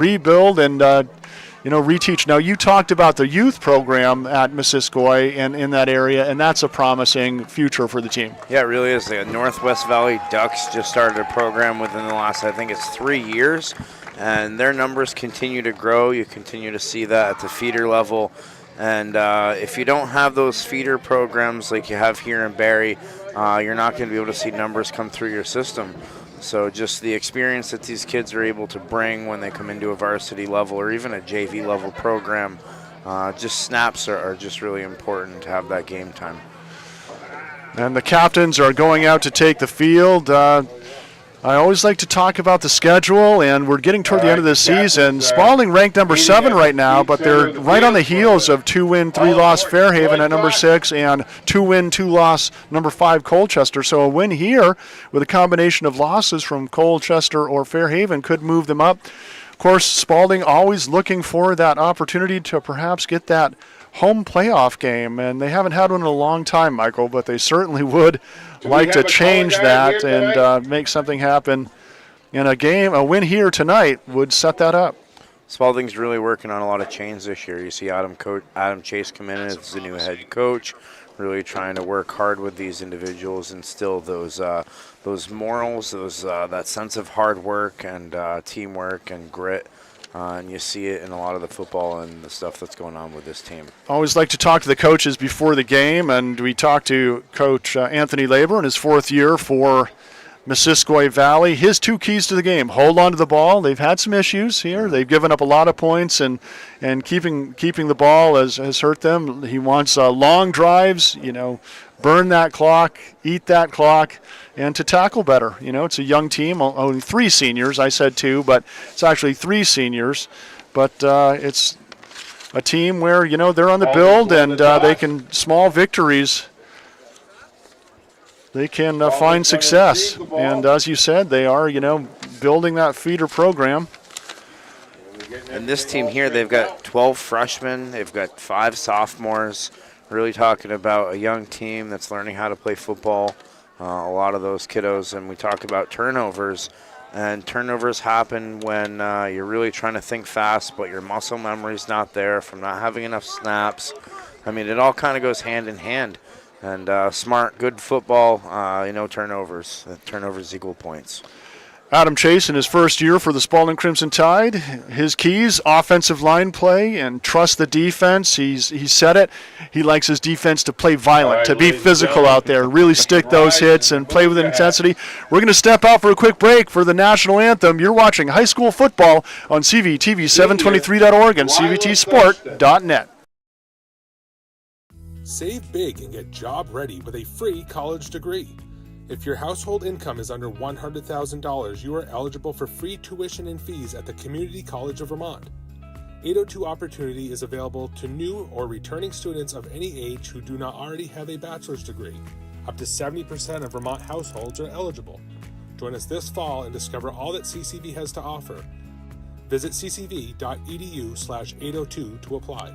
rebuild and reteach. Now, you talked about the youth program at Missisquoi and in that area, and that's a promising future for the team. Yeah, it really is. The Northwest Valley Ducks just started a program within the last, I think it's 3 years, and their numbers continue to grow. You continue to see that at the feeder level. And if you don't have those feeder programs like you have here in Barrie, you're not going to be able to see numbers come through your system. So just the experience that these kids are able to bring when they come into a varsity level or even a JV level program, just snaps are just really important to have that game time. And the captains are going out to take the field. I always like to talk about the schedule, and we're getting toward the end of the season. Spaulding ranked number 7 right now, but they're right on the heels of 2-win, 3-loss Fairhaven at number 6 and 2-win, 2-loss number 5 Colchester. So a win here with a combination of losses from Colchester or Fairhaven could move them up. Of course, Spaulding always looking for that opportunity to perhaps get that home playoff game, and they haven't had one in a long time, Michael, but they certainly would like to change that and make something happen in a game. A win here tonight would set that up. Spaulding's really working on a lot of change this year. You see Adam Chase come in as the new head coach, really trying to work hard with these individuals, instill those morals, that sense of hard work and teamwork and grit. And you see it in a lot of the football and the stuff that's going on with this team. Always like to talk to the coaches before the game, and we talked to Coach Anthony Labor in his 4th year for Missisquoi Valley. His 2 keys to the game: hold on to the ball. They've had some issues here. They've given up a lot of points, and keeping the ball has hurt them. He wants long drives, burn that clock, eat that clock, and to tackle better. It's a young team, only 3 seniors. I said 2, but it's actually 3 seniors. But it's a team where, they're on the build, and they can, small victories, they can find success. And as you said, they are, building that feeder program. And this team here, they've got 12 freshmen. They've got 5 sophomores. Really talking about a young team that's learning how to play football, a lot of those kiddos. And we talk about turnovers, and turnovers happen when you're really trying to think fast, but your muscle memory's not there from not having enough snaps. I mean, it all kind of goes hand in hand. And smart, good football, turnovers. Turnovers equal points. Adam Chase in his 1st year for the Spaulding Crimson Tide. His keys: offensive line play and trust the defense. He said it. He likes his defense to play violent, to be physical out there, really stick those hits and play with intensity. We're going to step out for a quick break for the national anthem. You're watching high school football on CVTV723.org and CVTsport.net. Save big and get job ready with a free college degree. If your household income is under $100,000, you are eligible for free tuition and fees at the Community College of Vermont. 802 Opportunity is available to new or returning students of any age who do not already have a bachelor's degree. Up to 70% of Vermont households are eligible. Join us this fall and discover all that CCV has to offer. Visit ccv.edu/802 to apply.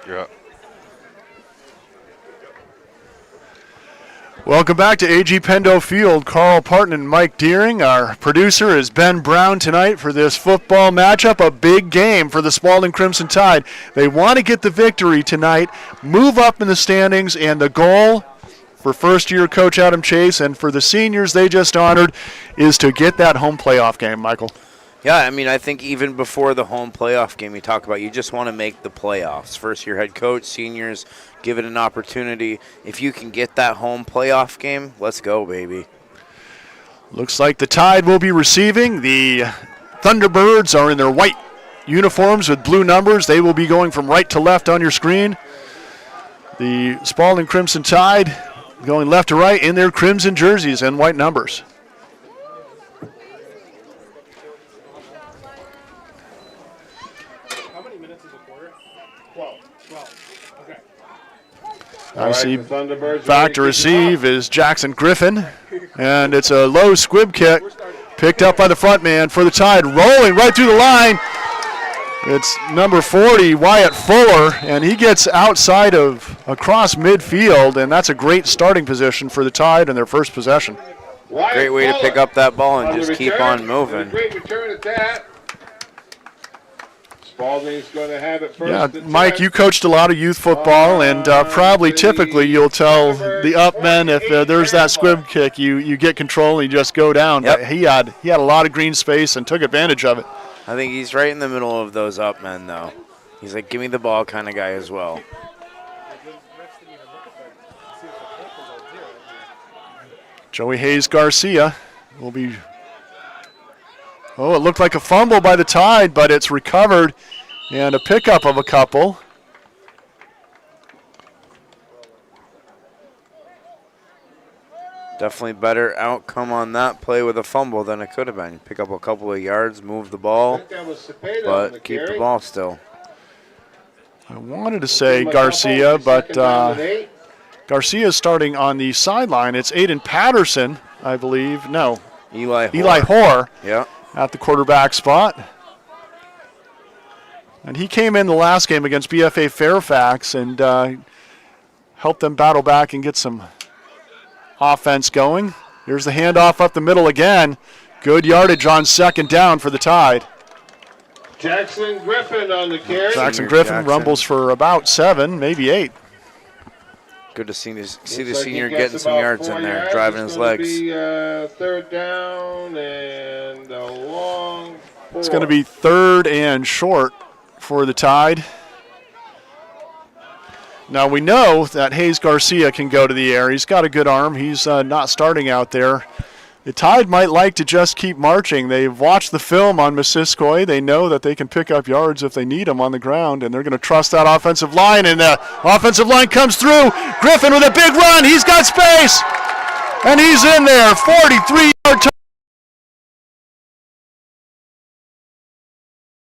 Yeah. Welcome back to AG Pendo Field. Carl Parton and Mike Deering. Our producer is Ben Brown tonight for this football matchup. A big game for the Spaulding Crimson Tide. They want to get the victory tonight, move up in the standings, and the goal for first-year coach Adam Chase and for the seniors they just honored is to get that home playoff game, Michael. Yeah, I mean, I think even before the home playoff game you talk about, you just want to make the playoffs. First-year head coach, seniors, give it an opportunity. If you can get that home playoff game, let's go, baby. Looks like the Tide will be receiving. The Thunderbirds are in their white uniforms with blue numbers. They will be going from right to left on your screen. The Spaulding Crimson Tide going left to right in their crimson jerseys and white numbers. I see back to receive is Jackson Griffin, and it's a low squib kick picked up by the front man for the Tide, rolling right through the line. It's number 40, Wyatt Fuller, and he gets outside of across midfield, and that's a great starting position for the Tide in their first possession. Great way to pick up that ball and just keep on moving. Great return at that. Spaulding's going to have it first. Yeah, Mike, you coached a lot of youth football, and probably typically you'll tell the up men if there's that squib kick, you get control and you just go down. Yep. But he had a lot of green space and took advantage of it. I think he's right in the middle of those up men, though. He's like, give me the ball kind of guy as well. Joey Hayes Garcia will be. Oh, it looked like a fumble by the Tide, but it's recovered and a pickup of a couple. Definitely better outcome on that play with a fumble than it could have been. Pick up a couple of yards, move the ball, but keep the ball still. I wanted to say Garcia, but Garcia is starting on the sideline. It's Aiden Patterson, I believe. No, Eli Hoare. Yeah. At the quarterback spot. And he came in the last game against BFA Fairfax and helped them battle back and get some offense going. Here's the handoff up the middle again. Good yardage on second down for the Tide. Jackson Griffin on the carry. Jackson Griffin rumbles for about 7, maybe 8. Good to see the senior getting some yards in there, driving his legs. Third down and a long 4. It's going to be third and short for the Tide. Now we know that Hayes Garcia can go to the air. He's got a good arm. He's not starting out there. The Tide might like to just keep marching. They've watched the film on Missisquoi. They know that they can pick up yards if they need them on the ground, and they're going to trust that offensive line, and the offensive line comes through. Griffin with a big run. He's got space, and he's in there. 43-yard touchdown.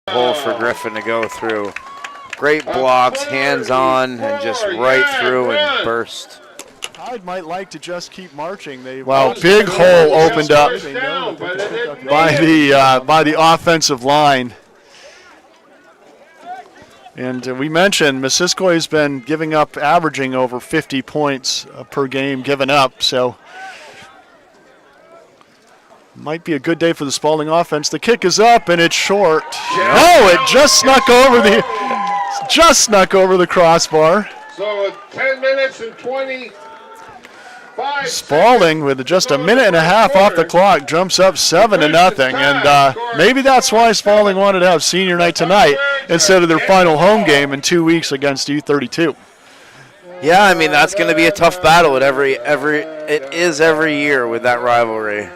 Hole for Griffin to go through. Great blocks, hands-on, and just right through and burst. Tide might like to just keep marching. Wow, big hole opened up by the offensive line. And we mentioned Missisquoi has been giving up, averaging over 50 points per game given up. So might be a good day for the Spaulding offense. The kick is up and it's short. Oh, it just snuck over the crossbar. So 10 minutes and 20. Spaulding with just a minute and a half off the clock jumps up 7-0, and maybe that's why Spaulding wanted to have senior night tonight instead of their final home game in 2 weeks against U32. Yeah, I mean that's going to be a tough battle it is every year with that rivalry.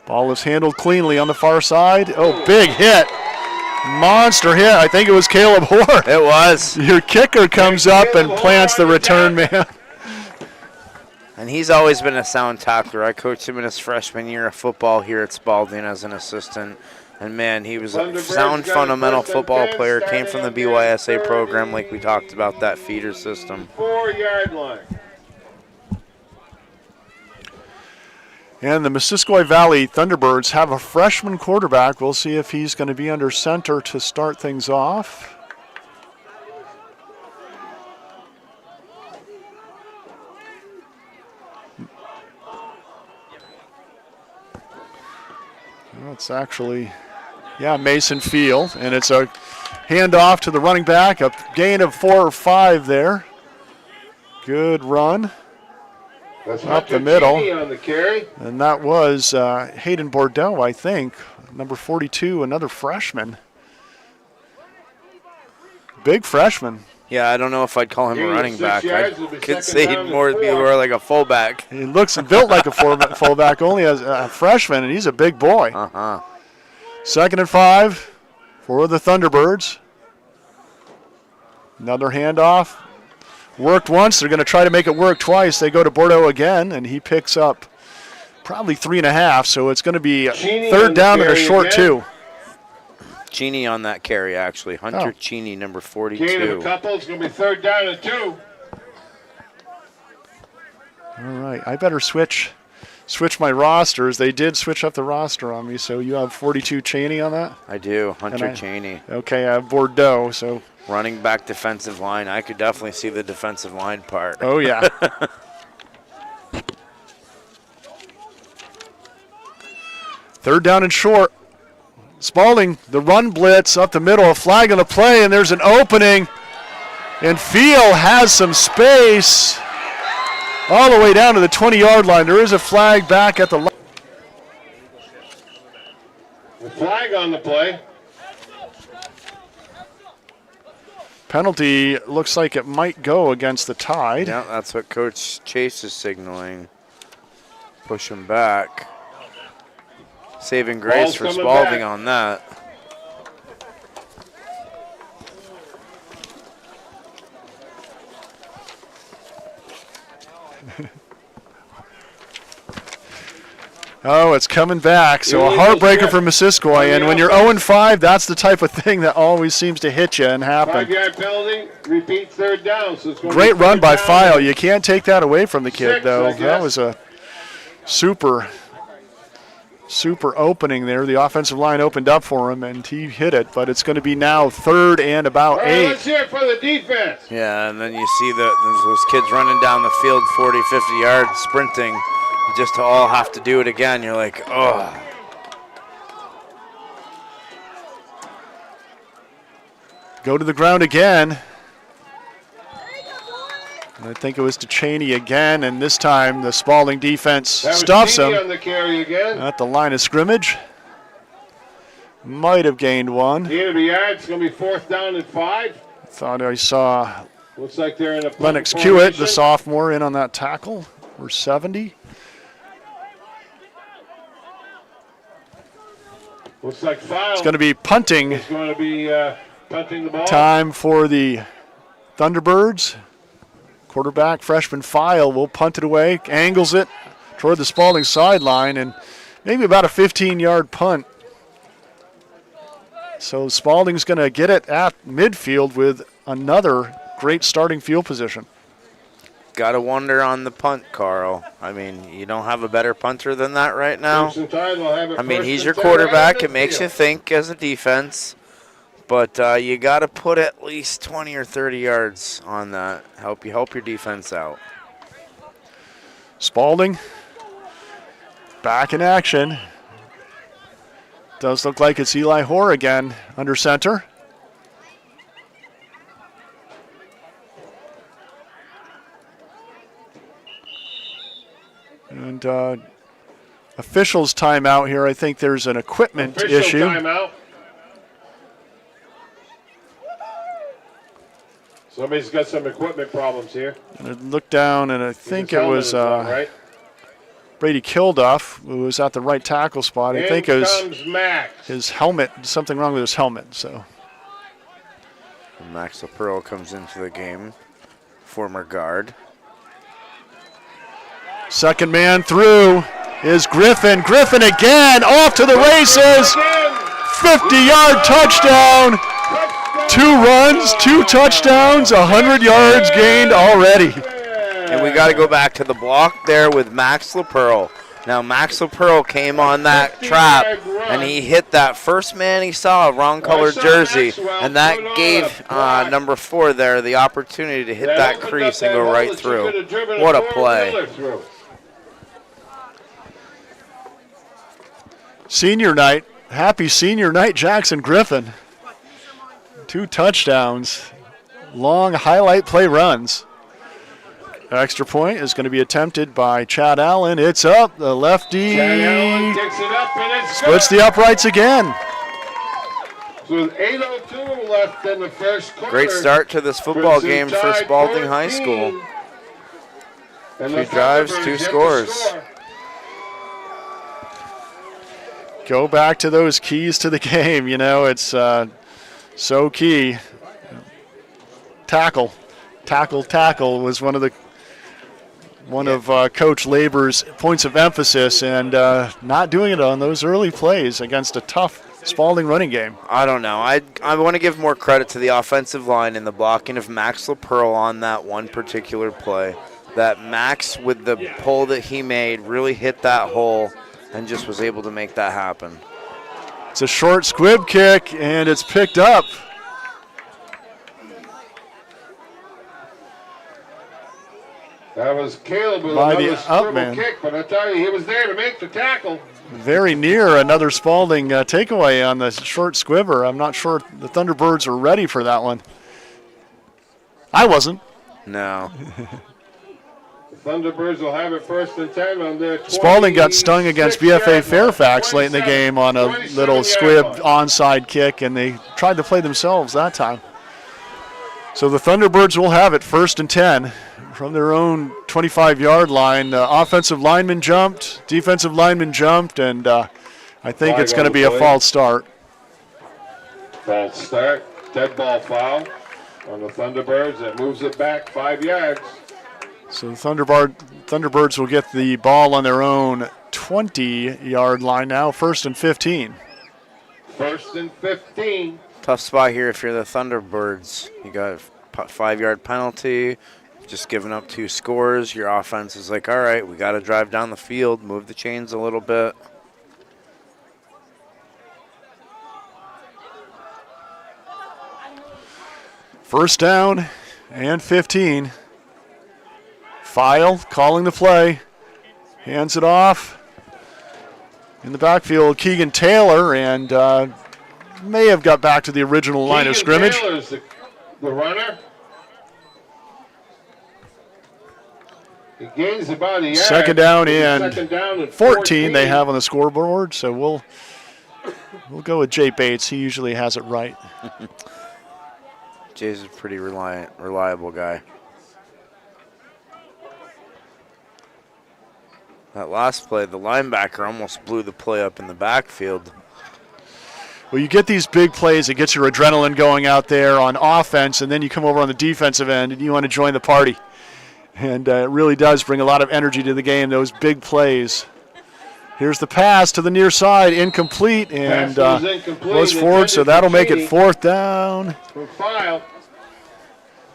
Ball is handled cleanly on the far side. Oh, big hit. Monster hit. I think it was Caleb Hoare. It was. Your kicker comes up and plants the return man. And he's always been a sound tackler. I coached him in his freshman year of football here at Spaulding as an assistant. And, man, he was a sound fundamental football player, came from the BYSA program like we talked about, that feeder system. 4-yard line. And the Missisquoi Valley Thunderbirds have a freshman quarterback. We'll see if he's going to be under center to start things off. Well, it's actually, Mason Field, and it's a handoff to the running back, a gain of 4 or 5 there. Good run. That's up the middle. On the carry. And that was Hayden Bordeaux, I think, number 42, another freshman. Big freshman. Yeah, I don't know if I'd call him a running back. I could say he'd and more be 4. more like a fullback. He looks and built like a fullback, only as a freshman, and he's a big boy. 2nd and 5 for the Thunderbirds. Another handoff. Worked once. They're going to try to make it work twice. They go to Bordeaux again, and he picks up probably 3.5. So it's going to be third down and a short again. 2. Cheney on that carry, actually. Hunter Cheney, number 42. Gain of a couple. It's going to be 3rd down and 2. All right. I better switch my rosters. They did switch up the roster on me. So you have 42 Cheney on that? I do. Hunter Cheney. Okay, I have Bordeaux. So running back, defensive line. I could definitely see the defensive line part. oh, yeah. Third down and short. Spaulding, the run blitz up the middle, a flag on the play, and there's an opening. And Field has some space all the way down to the 20-yard line. There is a flag back at the line. The flag on the play. Penalty looks like it might go against the Tide. Yeah, that's what Coach Chase is signaling. Push him back. Saving grace for Spaulding on that. Oh, it's coming back. So a heartbreaker for Missisquoi. And when you're 0-5, that's the type of thing that always seems to hit you and happen. 5-yard penalty. Repeat 3rd down. So it's going Great to be run 3rd by down File. and You can't take that away from the kid, 6, though. I That guess. was a super opening there. The offensive line opened up for him, and he hit it. But it's going to be now 3rd and about All right, 8. let's hear it for the defense. Yeah, and then you see those kids running down the field 40, 50 yards, sprinting, just to all have to do it again. You're like, oh. Go to the ground again. I think it was to Cheney again, and this time the Spaulding defense That was stuffs Cheney him on the carry again. at the line of scrimmage. Might have gained 1. Gain of a yard. It's going to be 4th down and 5. Thought I saw Looks like they're in a Lennox punt Hewitt, the formation. sophomore, in on that tackle for 70. Looks like File It's going to be punting is going to be punting the ball. time for the Thunderbirds. Quarterback, freshman File, will punt it away, angles it toward the Spaulding sideline, and maybe about a 15-yard punt. So Spaulding's going to get it at midfield with another great starting field position. Got to wonder on the punt, Carl. I mean, you don't have a better punter than that right now. Crimson Tide will have it I mean, first he's and your 10 quarterback. right It in makes you midfield. think as a defense. But you got to put at least 20 or 30 yards on that. Help your defense out. Spaulding back in action. Does look like it's Eli Hoare again under center. And officials timeout here. I think there's an equipment Official issue. timeout. Somebody's got some equipment problems here. I looked down, and I think His it helmet was is on, right? Brady Kilduff, who was at the right tackle spot. I think it In was comes Max. his helmet, something wrong with his helmet. So And Max LaPearl comes into the game, former guard. second man through is Griffin. Griffin again, off to the races. 50-yard touchdown. 2 runs, 2 touchdowns, 100 yards gained already. And we got to go back to the block there with Max LaPearl. Now, Max Pearl came on that trap, and he hit that first man he saw, wrong colored jersey, and that gave number 4 there the opportunity to hit that crease and go right through. What a play. Senior night. Happy senior night, Jackson Griffin. 2 touchdowns. Long highlight play runs. Extra point is going to be attempted by Chad Allen. It's up. The lefty splits the uprights again. So with 8:02 left in the first quarter. Great start to this football game for Spaulding High School. 2 drives, 2 scores. Go back to those keys to the game. You know, it's so key. Tackle was one of Coach Labor's points of emphasis, and not doing it on those early plays against a tough Spaulding running game. I don't know. I want to give more credit to the offensive line and the blocking of Max LaPearl on that one particular play. That Max, with the pull that he made, really hit that hole and just was able to make that happen. It's a short squib kick, and it's picked up. That was Caleb with By another the swivel kick, but I tell you, he was there to make the tackle. Very near another Spaulding takeaway on the short squibber. I'm not sure the Thunderbirds are ready for that one. I wasn't. No. The Thunderbirds will have it 1st and 10 on their 20. Spaulding got stung against BFA Fairfax late in the game on a little squib onside kick, and they tried to play themselves that time. So the Thunderbirds will have it 1st and 10 from their own 25-yard line. Offensive lineman jumped, defensive lineman jumped, and I think it's going to be a false start. False start, dead ball foul on the Thunderbirds. That moves it back 5 yards. So the Thunderbirds will get the ball on their own 20-yard line now, 1st and 15. 1st and 15. Tough spot here if you're the Thunderbirds. You got a 5-yard penalty, just giving up 2 scores. Your offense is like, all right, we got to drive down the field, move the chains a little bit. First down and 15. File calling the play. Hands it off. In the backfield, Keegan Taylor, and may have got back to the original line of scrimmage. Taylor's the runner. He gains about a yard. Second down and 14 they have on the scoreboard, so we'll go with Jay Bates. He usually has it right. Jay's a pretty reliable guy. That last play, the linebacker almost blew the play up in the backfield. Well, you get these big plays, it gets your adrenaline going out there on offense, and then you come over on the defensive end and you want to join the party. And it really does bring a lot of energy to the game, those big plays. Here's the pass to the near side, incomplete, and goes forward, so that'll make it 4th down.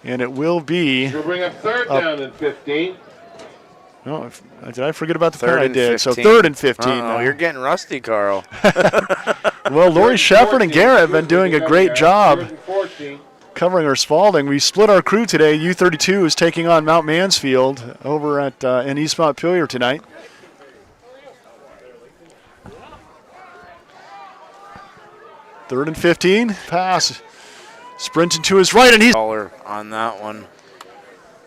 And it will be. We'll bring up 3rd down and 15. No, did I forget about the Third play? I and did. 15. So 3rd and 15. Oh, you're getting rusty, Carl. Well, Lori Shepard and Garrett have been doing a great job covering our Spaulding. We split our crew today. U32 is taking on Mount Mansfield over at in East Montpelier tonight. Third and 15. Pass. Sprinting to his right, and he's on that one.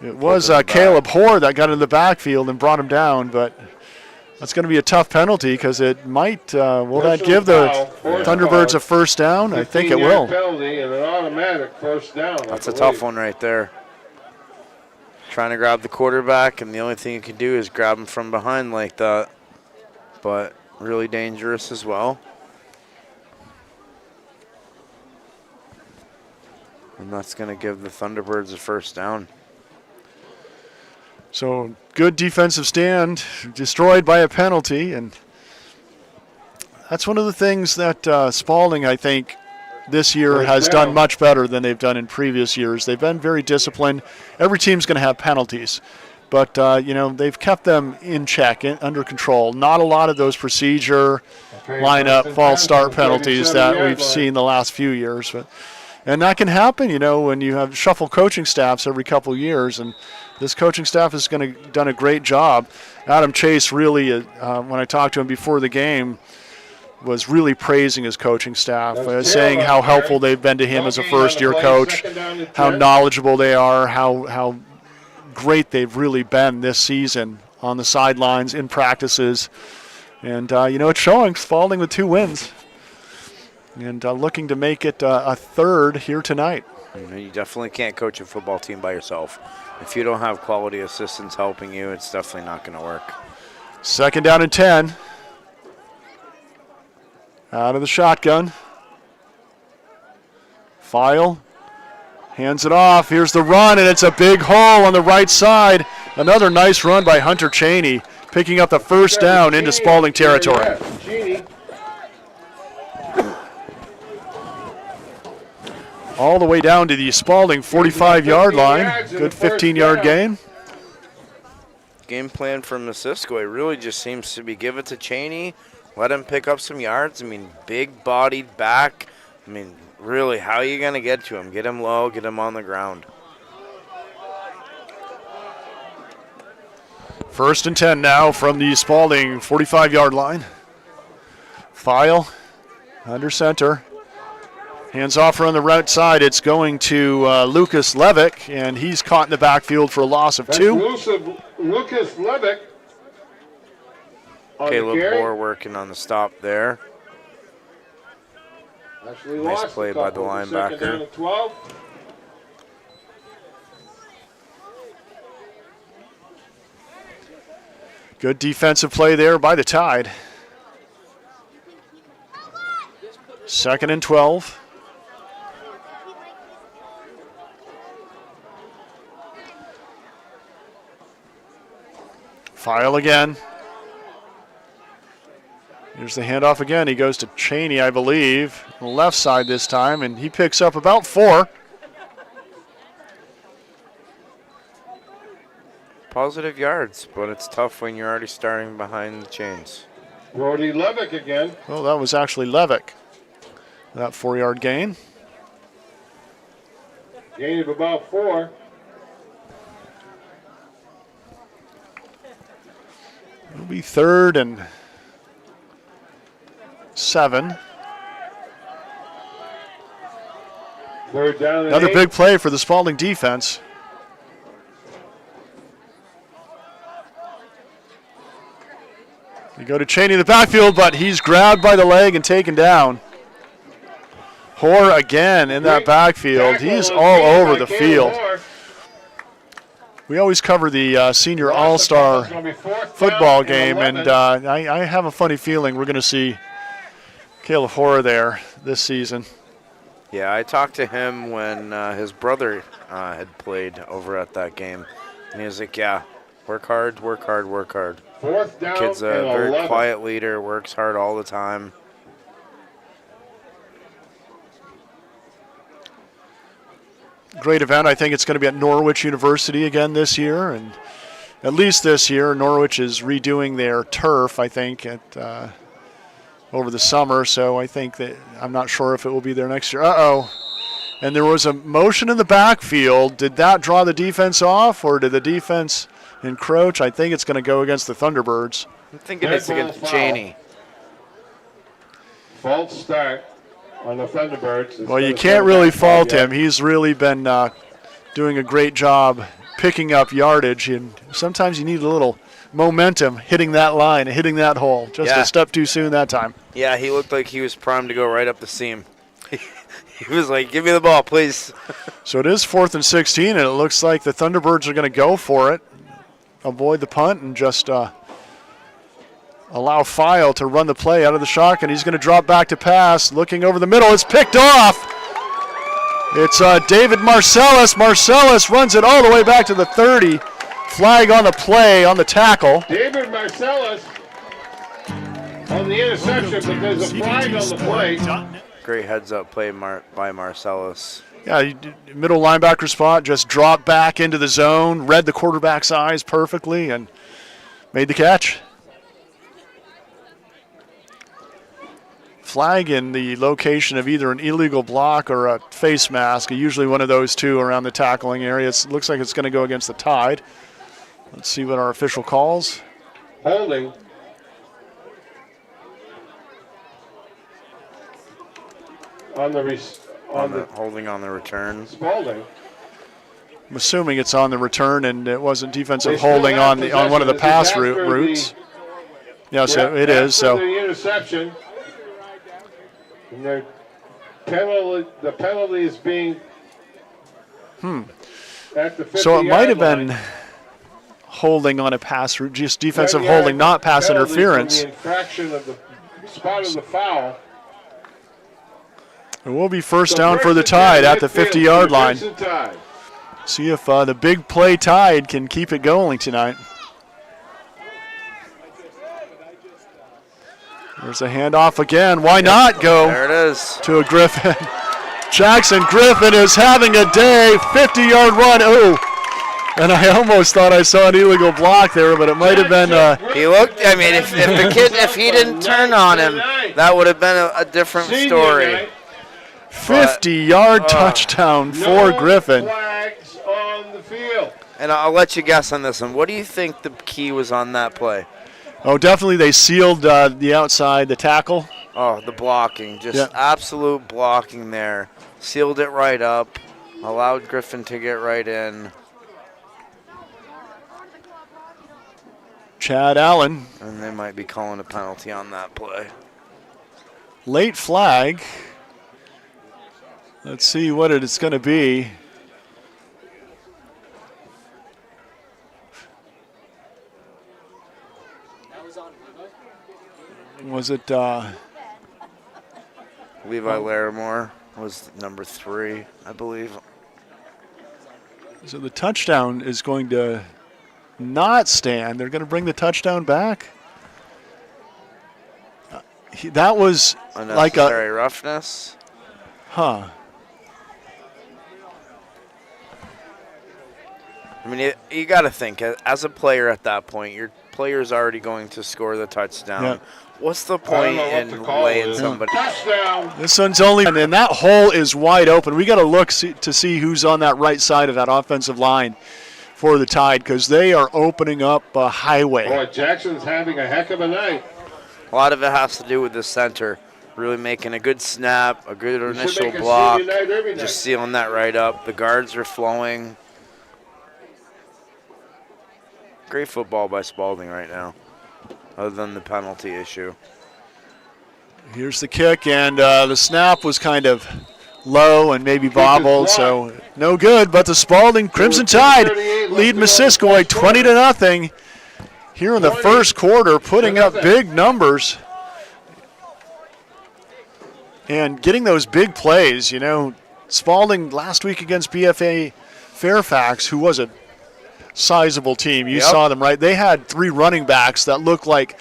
It was Caleb Hoare that got into the backfield and brought him down, but that's going to be a tough penalty because it might, will that give the Thunderbirds a 1st down? I think it will. Penalty and an automatic 1st down. That's a tough one right there. Trying to grab the quarterback, and the only thing you can do is grab him from behind like that, but really dangerous as well. And that's going to give the Thunderbirds a 1st down. So good defensive stand, destroyed by a penalty, and that's one of the things that Spaulding, I think, this year has done much better than they've done in previous years. They've been very disciplined. Every team's going to have penalties, But, they've kept them in check, under control. Not a lot of those procedure, lineup, false start penalties that we've seen the last few years. And that can happen, when you have shuffle coaching staffs every couple years. And this coaching staff has done a great job. Adam Chase really, when I talked to him before the game, was really praising his coaching staff, saying how helpful they've been to him as a first-year coach, how knowledgeable they are, how great they've really been this season on the sidelines, in practices. And, it's showing. Spaulding with 2 wins and looking to make it a third here tonight. You definitely can't coach a football team by yourself. If you don't have quality assistants helping you, it's definitely not going to work. 2nd down and 10. Out of the shotgun. File. Hands it off. Here's the run, and it's a big hole on the right side. Another nice run by Hunter Cheney, picking up the first down into Spaulding territory. All the way down to the Spaulding 45-yard line. Good 15-yard gain. Game plan for Missisquoi really just seems to be give it to Cheney, let him pick up some yards. Big-bodied back. Really, how are you going to get to him? Get him low, get him on the ground. 1st and 10 now from the Spaulding 45-yard line. File under center. Hands off on the right side. It's going to Lucas Levick, and he's caught in the backfield for a loss of 2. Lucas Levick. Caleb Moore working on the stop there. Nice play by the linebacker. Good defensive play there by the Tide. 2nd and 12. File again. Here's the handoff again. He goes to Cheney, I believe, on the left side this time, and he picks up about 4. Positive yards, but it's tough when you're already starting behind the chains. Brody Levick again. Oh, that was actually Levick. That 4-yard gain. Gain of about 4. It'll be 3rd and 7. 3rd down and Another 8. big play for the Spaulding defense. You go to Cheney in the backfield, but he's grabbed by the leg and taken down. Hoare again in that backfield. He's all over the field. We always cover the senior all-star football game, and I have a funny feeling we're going to see Caleb Hoare there this season. Yeah, I talked to him when his brother had played over at that game, and he was like, yeah, work hard, work hard, work hard. 4th down. Kid's a very quiet leader, works hard all the time. Great event. I think it's going to be at Norwich University again this year, and at least this year. Norwich is redoing their turf, I think, at over the summer, so I think that I'm not sure if it will be there next year. And there was a motion in the backfield. Did that draw the defense off, or did the defense encroach? I think it's going to go against the Thunderbirds. I'm thinking it's against Cheney. False start on the Thunderbirds. Well, you can't really fault him. He's really been doing a great job picking up yardage, and sometimes you need a little momentum hitting that line, hitting that hole. Just a step too soon that time. Yeah, he looked like he was primed to go right up the seam. He was like, give me the ball, please. So it is 4th and 16, and it looks like the Thunderbirds are going to go for it, avoid the punt, and just allow File to run the play out of the shotgun. He's going to drop back to pass, looking over the middle. It's picked off. It's David Marcellus. Marcellus runs it all the way back to the 30. Flag on the play, on the tackle. David Marcellus on the interception, but there's a flag on the play. Great heads-up play by Marcellus. Yeah, middle linebacker spot, just dropped back into the zone, read the quarterback's eyes perfectly, and made the catch. Flag in the location of either an illegal block or a face mask, usually one of those two around the tackling area. It looks like it's going to go against the Tide. Let's see what our official calls. Holding. On the holding on the return. Spaulding. I'm assuming it's on the return, and it wasn't defensive They still holding have on one of the possession. pass This is after routes. Yes, Yeah, it is. after So the interception. And the penalty is being at the 50-yard So it might have line. been holding on a pass route, just defensive 10-yard holding, not pass penalty from interference. The infraction of the spot of the foul. It will be first So down for first the and Tide 10 at the midfield 50-yard for line. Crimson Tide. See if the big play Tide can keep it going tonight. There's a handoff again. Why not go There it is. to a Griffin? Jackson Griffin is having a day. 50-yard run. Oh, and I almost thought I saw an illegal block there, but it might have been. He looked. I mean, if the kid, if he didn't turn on him, that would have been a different Senior story. night. 50-yard touchdown for No Griffin. flags on the field. And I'll let you guess on this one. What do you think the key was on that play? Oh, definitely they sealed the outside, the tackle. Oh, the blocking. Just Yeah. absolute blocking there. Sealed it right up. Allowed Griffin to get right in. Chad Allen, And they might be calling a penalty on that play. late flag. Let's see what it's going to be. Was it Levi Larimore was number 3, I believe. so the touchdown is going to not stand. They're going to bring the touchdown back. That was like Unnecessary roughness. I mean, you got to think, as a player at that point, your player's already going to score the touchdown. Yeah. What's the I don't point know what in the call laying is. somebody? Touchdown. This one's only, and that hole is wide open. We got to look to see who's on that right side of that offensive line for the Tide, because they are opening up a highway. Boy, Jackson's having a heck of a night. A lot of it has to do with the center. Really making a good snap, a good should initial make a block, senior night every night. just sealing that right up. The guards are flowing. Great football by Spaulding right now, other than the penalty issue. Here's the kick, and the snap was kind of low and maybe bobbled, so no good. But the Spaulding Crimson Tide lead Missisquoi 20-0 here in the first quarter, putting up big numbers and getting those big plays. You know, Spaulding last week against BFA Fairfax, who was a sizable team. You saw them, right? They had 3 running backs that looked like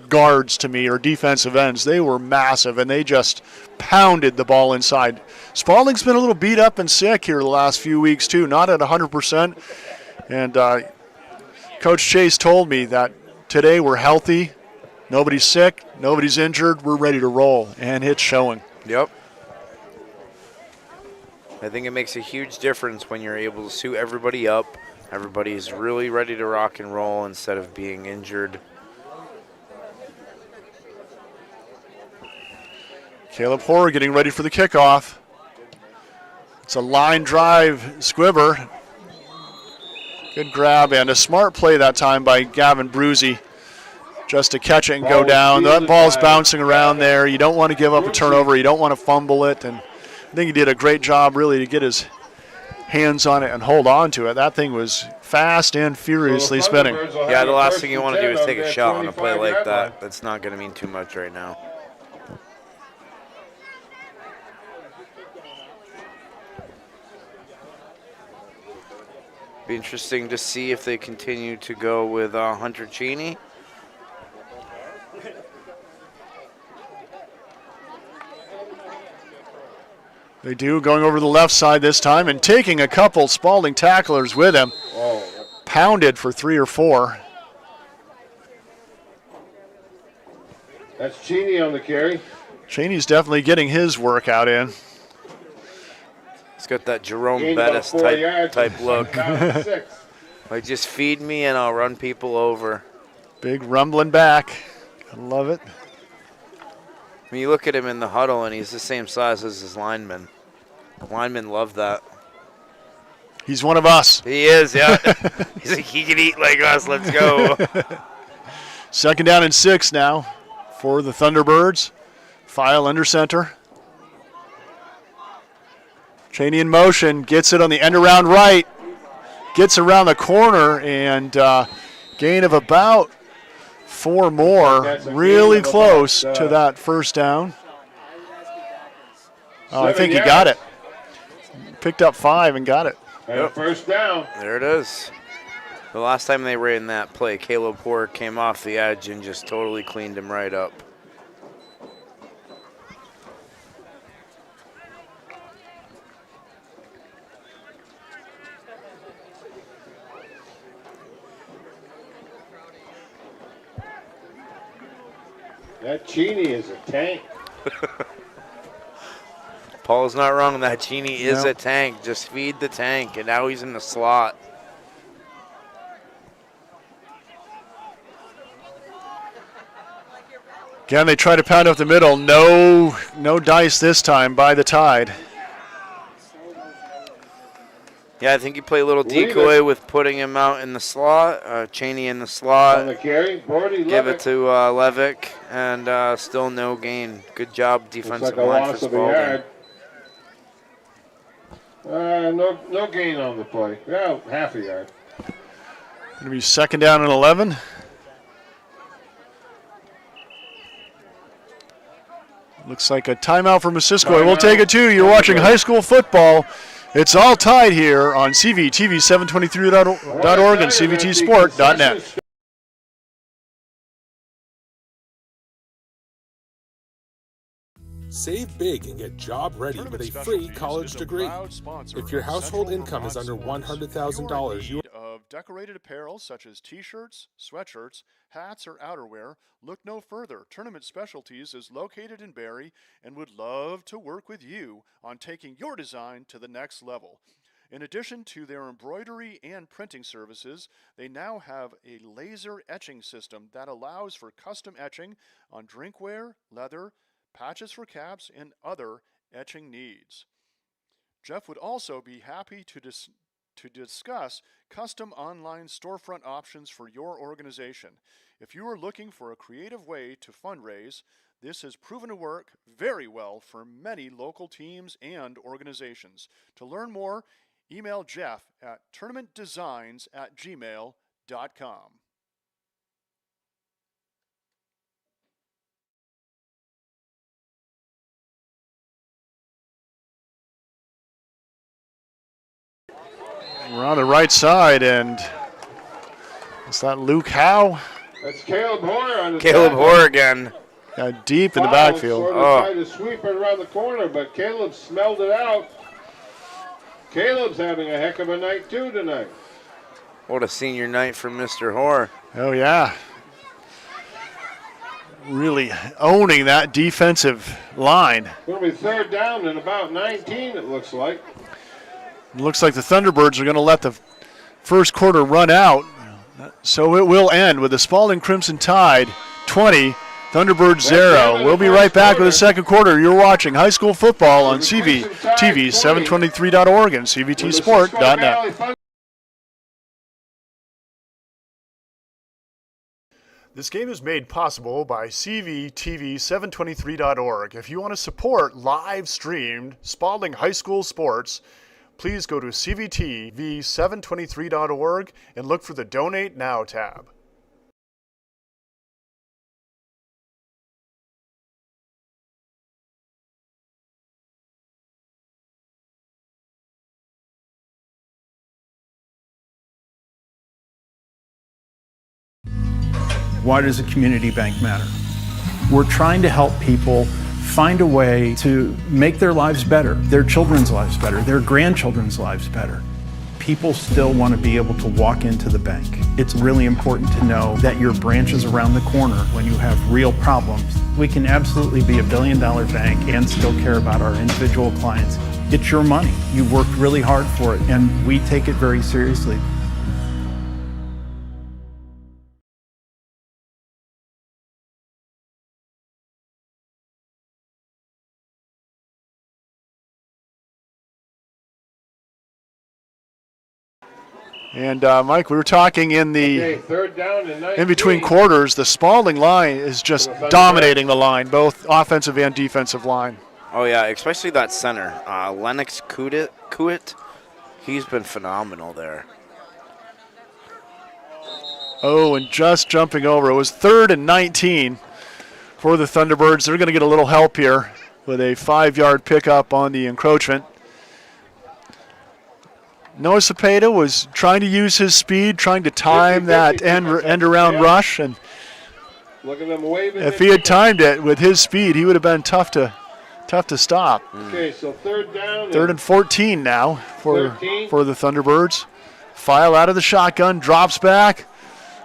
guards to me, or defensive ends. They were massive, and they just pounded the ball inside. Spaulding's been a little beat up and sick here the last few weeks too, not at 100%. And Coach Chase told me that today we're healthy, nobody's sick, nobody's injured, we're ready to roll, and it's showing. Yep. I think it makes a huge difference when you're able to suit everybody up. Everybody's really ready to rock and roll instead of being injured. Caleb Hoare getting ready for the kickoff. It's a line drive squibber. Good grab and a smart play that time by Gavin Bruzy, just to catch it and go down. That ball's bouncing around there. You don't want to give up a turnover. You don't want to fumble it. And I think he did a great job really to get his hands on it and hold on to it. That thing was fast and furiously spinning. Yeah, the last thing you want to do is take a shot on a play like that. That's not going to mean too much right now. Be interesting to see if they continue to go with Hunter Cheney. They do, going over the left side this time and taking a couple Spaulding tacklers with him. Oh, Pounded for 3 or 4. that's Cheney on the carry. Cheney's definitely getting his workout in. He's got that Jerome Gained about Bettis 4 yards. type look. Down to 6. Like, just feed me and I'll run people over. Big rumbling back. I love it. When you look at him in the huddle and he's the same size as his linemen. Linemen love that. He's one of us. He is, yeah. He's like, he can eat like us. Let's go. 2nd down and 6 now for the Thunderbirds. File under center. Cheney in motion, gets it on the end around right, gets around the corner, and gain of about 4 more. That's a Really gain of close about, to that first down. Oh, I 7 think he yards. got it. Picked up 5 and got it. And a first down. There it is. The last time they ran that play, Caleb Hoare came off the edge and just totally cleaned him right up. That Cheney is a tank. Paul's not wrong. That Cheney is No. a tank. Just feed the tank, and now he's in the slot. Again, they try to pound up the middle. No dice this time by the Tide. Yeah, I think you play a little Leave decoy it. with putting him out in the slot, Cheney in the On the slot. carry. Bordy Give it Levitt. to Levick, and still no gain. Good job, Looks defensive like a line for loss of a Spaulding. yard. No gain on the play. Yeah, half a yard. Going to be 2nd down and 11. Looks like a timeout for Missisquoi. We'll take it too. You're watching high school football. It's all tied here on CVTV723.org and CVTsport.net. Save big and get job ready with a free college degree. If your household income is under $100,000, you of decorated apparel such as t-shirts, sweatshirts, hats, or outerwear, look no further. Tournament Specialties is located in Barrie and would love to work with you on taking your design to the next level. In addition to their embroidery and printing services, they now have a laser etching system that allows for custom etching on drinkware, leather, patches for caps, and other etching needs. Jeff would also be happy to discuss custom online storefront options for your organization. If you are looking for a creative way to fundraise, this has proven to work very well for many local teams and organizations. To learn more, email Jeff at tournamentdesigns@gmail.com. We're on the right side, and is that Luke Howe? That's Caleb Hoare on the Caleb tackle. Hoare again. Deep in the Fowle backfield. Sort of tried to sweep it around the corner, but Caleb smelled it out. Caleb's having a heck of a night too tonight. What a senior night for Mr. Hoare. Oh, yeah. Really owning that defensive line. Going to be 3rd down and about 19, it looks like. It looks like the Thunderbirds are going to let the first quarter run out. So it will end with the Spaulding Crimson Tide 20, Thunderbirds 0. We'll be right back with the second quarter. You're watching high school football on CVTV723.org and CVTsport.net. This game is made possible by CVTV723.org. If you want to support live-streamed Spaulding High School sports, please go to CVTV723.org and look for the Donate Now tab. Why does a community bank matter? We're trying to help people find a way to make their lives better, their children's lives better, their grandchildren's lives better. People still want to be able to walk into the bank. It's really important to know that your branch is around the corner when you have real problems. We can absolutely be $1 billion bank and still care about our individual clients. It's your money. You've worked really hard for it, and we take it very seriously. And Mike, we were talking in Okay, third down and 19. in between quarters. The Spaulding line is just dominating the line, both offensive and defensive line. Oh, yeah, especially that center. Lennox Kuit, he's been phenomenal there. Oh, and just jumping over. It was 3rd and 19 for the Thunderbirds. They're going to get a little help here with a 5-yard pickup on the encroachment. Noah Cepeda was trying to use his speed, trying to time that end around rush, and Look at them waving. if he had timed it with his speed, he would have been tough to stop. Okay, so third down. 3rd and 14 now for 13. the Thunderbirds. File out of the shotgun, drops back,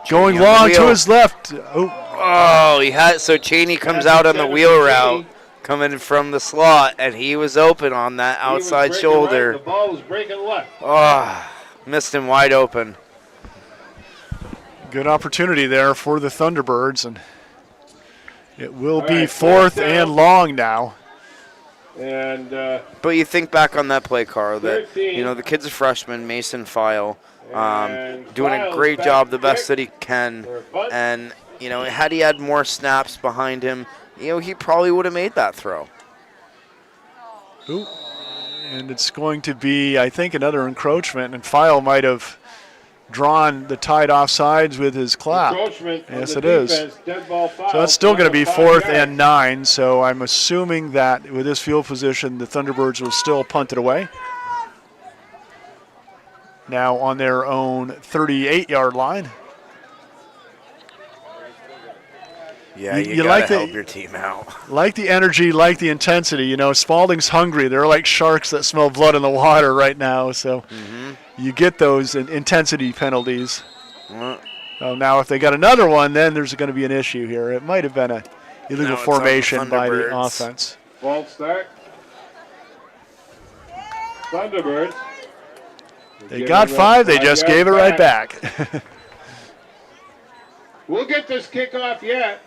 going Cheney on the long to wheel. his left. Oh, he had so Cheney comes out on the wheel route, coming from the slot, and he was open on that He was outside breaking shoulder. right, the ball was breaking left. Oh, missed him wide open. Good opportunity there for the Thunderbirds, and it will All be right, 4th fourth down. and long now. And But you think back on that play, Carl, that 13. you know the kid's a freshman, Mason File, And doing a Files great back job, the quick best that he can, for a punt. and you know had he had more snaps behind him, you know he probably would have made that throw. Ooh. And it's going to be, I think, another encroachment, and File might have drawn the tight offsides with his clap. encroachment on Yes, the it is. defense, dead ball foul, So that's still going to be 5 4th yards. and 9, so I'm assuming that with this field position, the Thunderbirds will still punt it away. Now on their own 38-yard line. Yeah, You you, gotta like the- help your team out. Like the energy, like the intensity. You know, Spaulding's hungry. They're like sharks that smell blood in the water right now. So you get those intensity penalties. Well, Oh, now if they got another one, then there's going to be an issue here. It might have been an illegal No, it's on the formation by the Thunderbirds. offense. False start. Thunderbirds. They Give got him a 5. They just 5-yard gave it right back. We'll get this kickoff yet.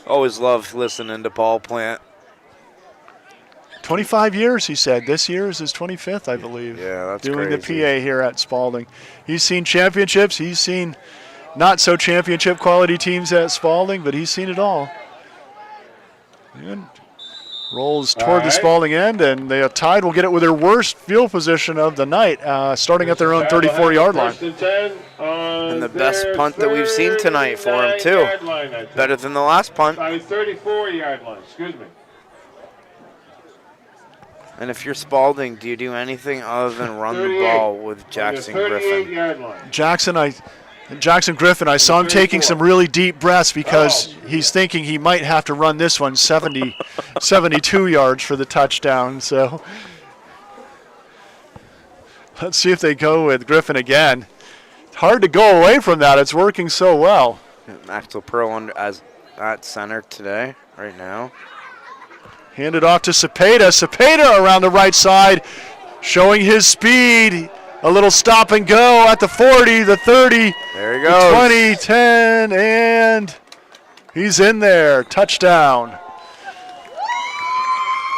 always love listening to Paul Plant. 25 years, he said. This year is his 25th, I believe. Yeah, that's doing crazy. the PA here at Spaulding. He's seen championships. He's seen not so championship quality teams at Spaulding, but he's seen it all. And rolls toward the right. Spaulding end, and the Tide will get it with their worst field position of the night, starting at their own 34-yard line. First and 10 on And the best their punt that we've seen tonight for him, too. 39-yard line, I think. Better than the last punt. 34-yard line, excuse me. And if you're Spaulding, do you do anything other than run the 38 ball with on Jackson the Griffin? 38-yard line. Jackson Griffin, I saw him taking 34. some really deep breaths because Oh. he's thinking he might have to run this one 72 yards for the touchdown. So let's see if they go with Griffin again. It's hard to go away from that. It's working so well. Maxwell Pearl at center today, right now. Handed off to Cepeda. Cepeda around the right side, showing his speed. A little stop and go at the 40, the 30, There he the goes. 20, 10, and he's in there. Touchdown.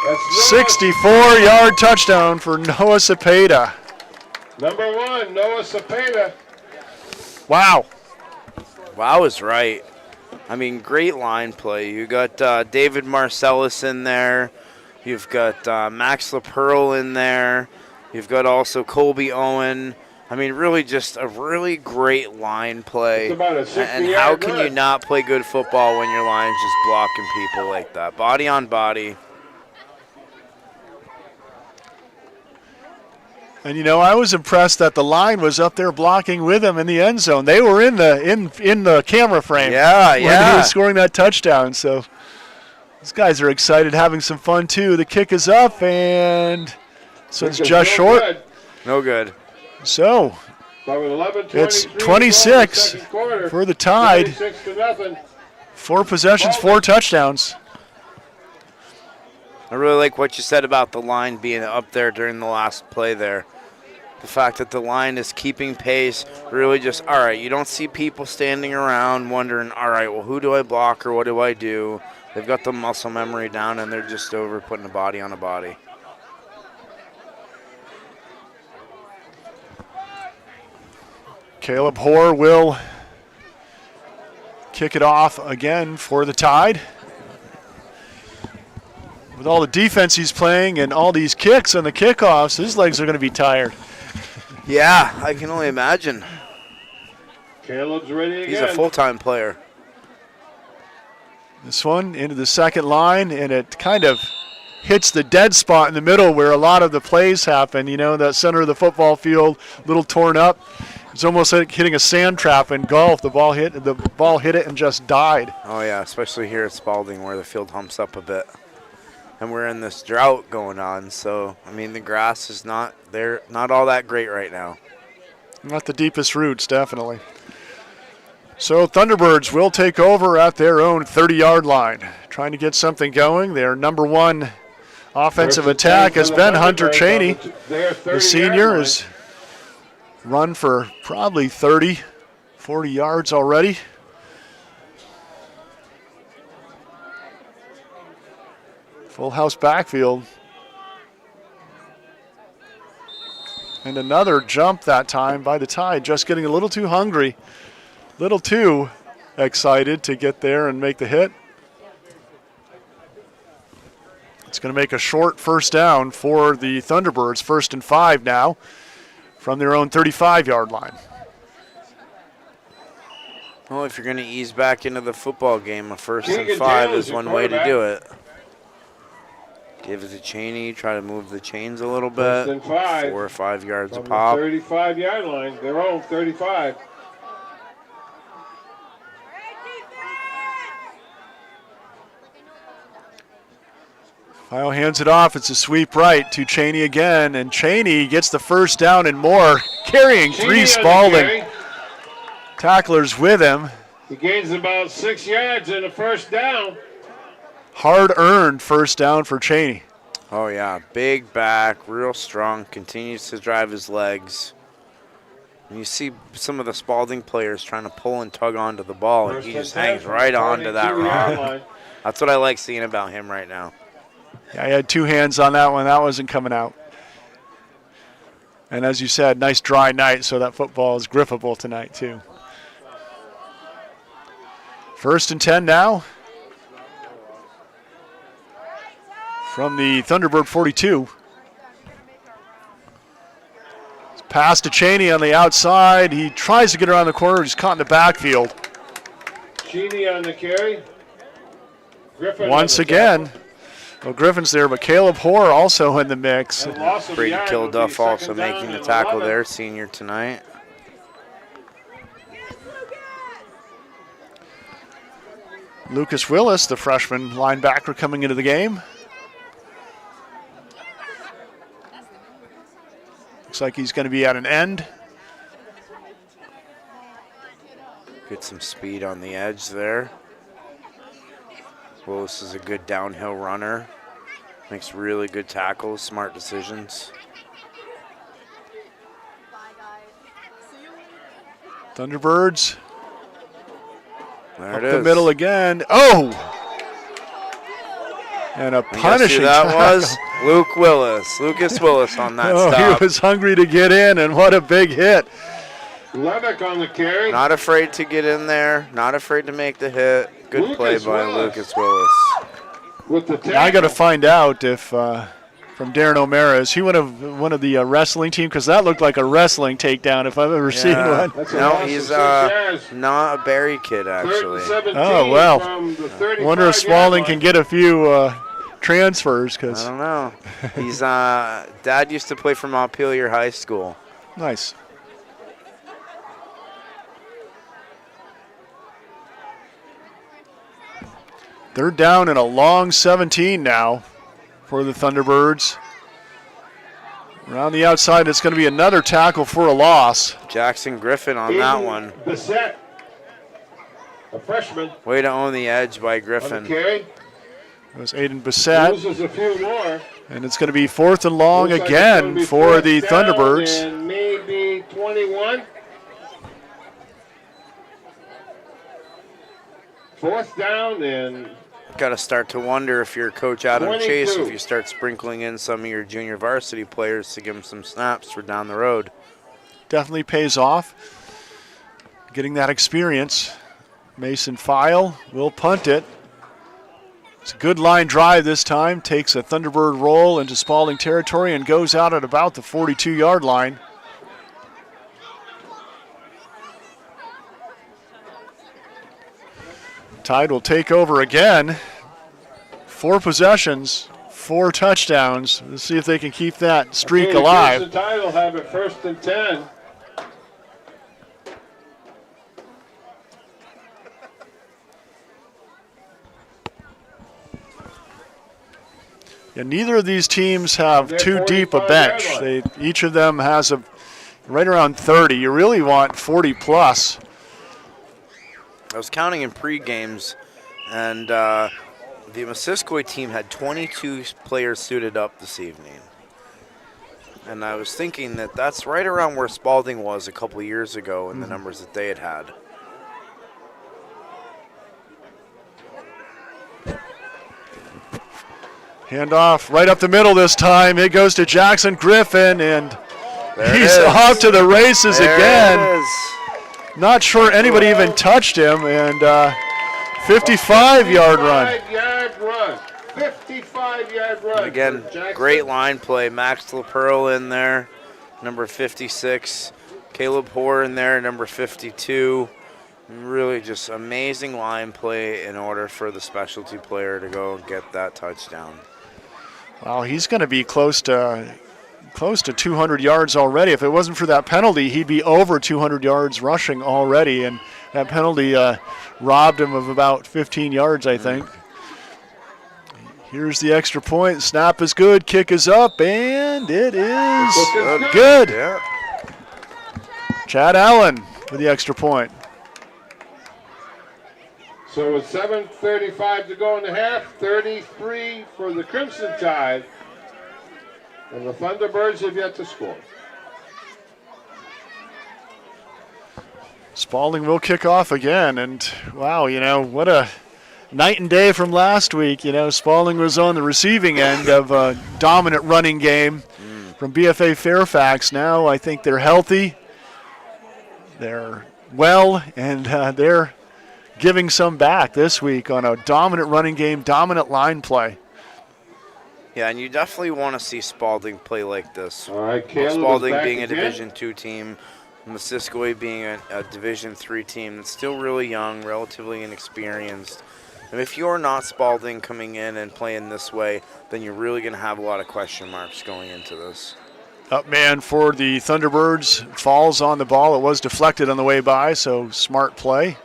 That's 64-yard touchdown for Noah Cepeda. number 1, Noah Cepeda. Wow. Wow is right. I mean, great line play. You got David Marcellus in there. You've got Max LaPearl in there. You've got also Colby Owen. I mean, really just a really great line play. It's about a And 60-yard how can you run. not play good football when your line's just blocking people like that? Body on body. And, you know, I was impressed that the line was up there blocking with him in the end zone. They were in the camera frame when he was scoring that touchdown. So these guys are excited, having some fun, too. The kick is up, and so it's just short. Good. No good. So it's 26 for the Tide. 26-0. 4 possessions, 4 touchdowns. I really like what you said about the line being up there during the last play there. The fact that the line is keeping pace, really just, all right, you don't see people standing around wondering, all right, well, who do I block or what do I do? They've got the muscle memory down, and they're just over putting a body on a body. Caleb Hoare will kick it off again for the Tide. With all the defense he's playing and all these kicks and the kickoffs, his legs are going to be tired. Yeah, I can only imagine. Caleb's ready again. He's a full-time player. This one into the second line, and it kind of hits the dead spot in the middle where a lot of the plays happen. You know, that center of the football field, a little torn up. It's almost like hitting a sand trap in golf. The ball hit it and just died. Oh, yeah, especially here at Spaulding where the field humps up a bit. And we're in this drought going on, so, I mean, the grass is not all that great right now. Not the deepest roots, definitely. So Thunderbirds will take over at their own 30-yard line. Trying to get something going. Their number one offensive attack has been Hunter Cheney. The senior has run for probably 30, 40 yards already. Full house backfield. And another jump that time by the Tide, just getting a little too hungry, a little too excited to get there and make the hit. It's going to make a short first down for the Thunderbirds, 1st and 5 now from their own 35-yard line. Well, if you're going to ease back into the football game, a 1st and 5 is one way to do it. Give it to Cheney, try to move the chains a little bit. 4 or 5 yards a pop. 35-yard line, their own 35. File hands it off. It's a sweep right to Cheney again, and Cheney gets the first down and more, carrying 3 Spaulding tacklers with him. He gains about 6 yards in the first down. Hard-earned first down for Cheney. Oh, yeah. Big back, real strong, continues to drive his legs. And you see some of the Spaulding players trying to pull and tug onto the ball, and he just hangs right onto that rock. That's what I like seeing about him right now. Yeah, he had 2 hands on that one. That wasn't coming out. And as you said, nice dry night, so that football is grippable tonight, too. 1st and 10 now. From the Thunderbird 42. Pass to Cheney on the outside. He tries to get around the corner. He's caught in the backfield. Cheney on the carry. Griffin once again. Well, Griffin's there, but Caleb Hoare also in the mix. Brady Kilduff also making the tackle there, senior tonight. Lucas Willis, the freshman linebacker, coming into the game. Looks like he's going to be at an end. Get some speed on the edge there. Willis is a good downhill runner. Makes really good tackles, smart decisions. Thunderbirds. There up it is. the middle again. Oh! And a punishing that tackle. was Luke Willis, Lucas Willis on that stop. He was hungry to get in, and what a big hit. Levick on the carry. Not afraid to get in there, not afraid to make the hit. Good play by Lucas Willis. With the now I got to find out if from Darren O'Mara, is he one of the wrestling team? Because that looked like a wrestling takedown if I've ever seen one. No, he's not a Barry kid, actually. Oh, well. I wonder if Spaulding can get a few transfers? I Because don't know. He's Dad used to play for Montpelier High School. nice. They're down in a long 17 now for the Thunderbirds. Around the outside, it's going to be another tackle for a loss. Jackson Griffin on that one. Bissett, a freshman, Way to own the edge by on the Griffin. carry. It was Aiden Bissett, Loses a few more. and it's going to be 4th and long Looks like it's gonna again be for fourth the down Thunderbirds. and maybe 21. 4th down and Got to start to wonder if you're Coach Adam Chase, 22. if you start sprinkling in some of your junior varsity players to give them some snaps for down the road. Definitely pays off. Getting that experience. Mason File will punt it. It's a good line drive this time. Takes a Thunderbird roll into Spaulding territory and goes out at about the 42-yard line. Tide will take over again. 4 possessions, 4 touchdowns. Let's see if they can keep that streak okay, alive. The Tide will have it 1st and 10. Yeah, neither of these teams have They're too deep a 45 bench. yard They each of them has a right around 30. You really want 40 plus. I was counting in pre-games, and the Missisquoi team had 22 players suited up this evening. And I was thinking that that's right around where Spaulding was a couple of years ago in the numbers that they had. Handoff right up the middle this time. It goes to Jackson Griffin, and There it he's is. off to the races There again. it is. Not sure anybody even touched him, and 55-yard run. 55-yard run. 55-yard run. And again, for Jackson. great line play. Max LaPearl in there, number 56. Caleb Hoare in there, number 52. Really just amazing line play in order for the specialty player to go and get that touchdown. Well, he's going to be close to 200 yards already. If it wasn't for that penalty, he'd be over 200 yards rushing already, and that penalty robbed him of about 15 yards, I think. Here's the extra point. Snap is good. Kick is up, and it is good. Yeah. Chad Allen with the extra point. So with 7:35 to go in the half, 33 for the Crimson Tide. And the Thunderbirds have yet to score. Spaulding will kick off again, and wow, what a night and day from last week. Spaulding was on the receiving end of a dominant running game from BFA Fairfax. Now I think they're healthy, they're well, and they're giving some back this week on a dominant running game, dominant line play. Yeah, and you definitely want to see Spaulding play like this. All right, Caleb is Spaulding back being a again. Division II team, Missisquoi being a Division III team that's still really young, relatively inexperienced. And if you're not Spaulding coming in and playing this way, then you're really going to have a lot of question marks going into this. Up man for the Thunderbirds falls on the ball. It was deflected on the way by, so smart play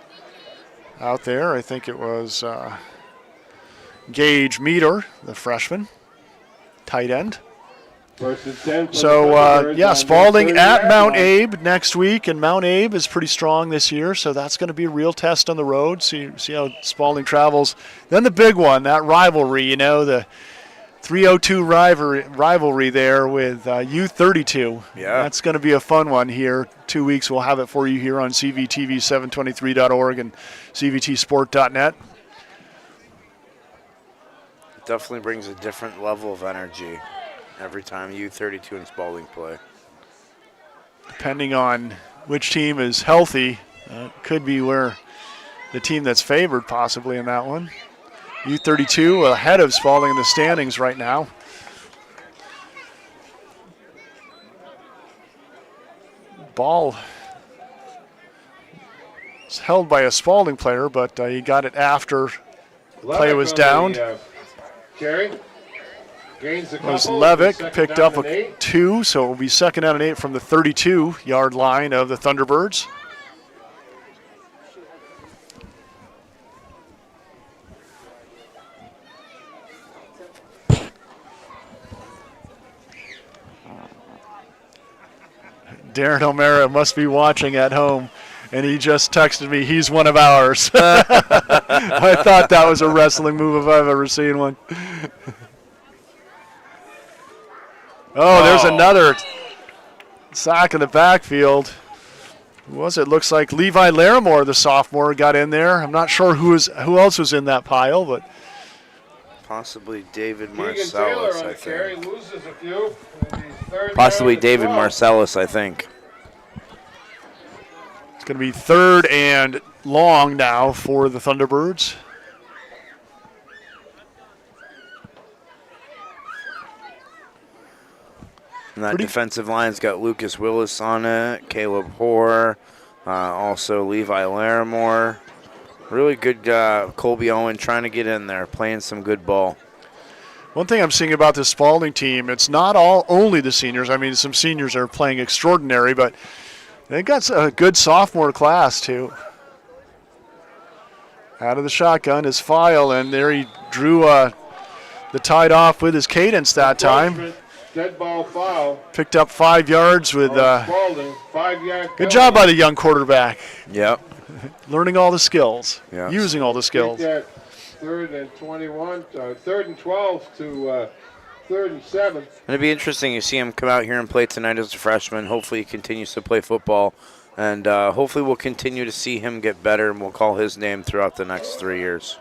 out there. I think it was Gage Meter, the freshman, tight end. 1st and 10 for the So, Thunderbirds yeah, on Spaulding the at 30-yard Mount line. Abe next week, and Mount Abe is pretty strong this year, so that's going to be a real test on the road. See how Spaulding travels. Then the big one, that rivalry, the 302 rivalry there with U32. Yeah. That's going to be a fun one here. 2 weeks, we'll have it for you here on CVTV723.org and CVTsport.net. It definitely brings a different level of energy every time U32 and Spaulding play. Depending on which team is healthy, could be where the team that's favored possibly in that one. U32 ahead of Spaulding in the standings right now. Ball is held by a Spaulding player, but he got it after play Levick was on downed. the, carry. Gains a Was couple. Levick Second picked down up and a 8. 2, so it will be 2nd down and 8 from the 32-yard line of the Thunderbirds. Darren O'Mara must be watching at home, and he just texted me, he's one of ours. I thought that was a wrestling move if I've ever seen one. Oh, there's another sack in the backfield. Who was it? Looks like Levi Larimore, the sophomore, got in there. I'm not sure who else was in that pile, but Possibly David Keegan Taylor Marcellus, on I the carry, think. loses a few. And he's third Possibly down and David 12. Marcellus, I think. it's going to be 3rd and long now for the Thunderbirds. And that Pretty- defensive line's got Lucas Willis on it, Caleb Hoare, also Levi Larimore. Really good Colby Owen trying to get in there, playing some good ball. One thing I'm seeing about this Spaulding team, it's not only the seniors. I mean, some seniors are playing extraordinary, but they got a good sophomore class, too. Out of the shotgun is File, and there he drew the Tide off with his cadence that time. Dead ball foul. Picked up 5 yards with Spaulding, 5-yard good job by the young quarterback. Yep. Learning all the skills, Yeah. using all the skills. That 3rd and 21, 3rd and 12 to 3rd and 7. And it'd be interesting to see him come out here and play tonight as a freshman. Hopefully he continues to play football. And hopefully we'll continue to see him get better, and we'll call his name throughout the next 3 years.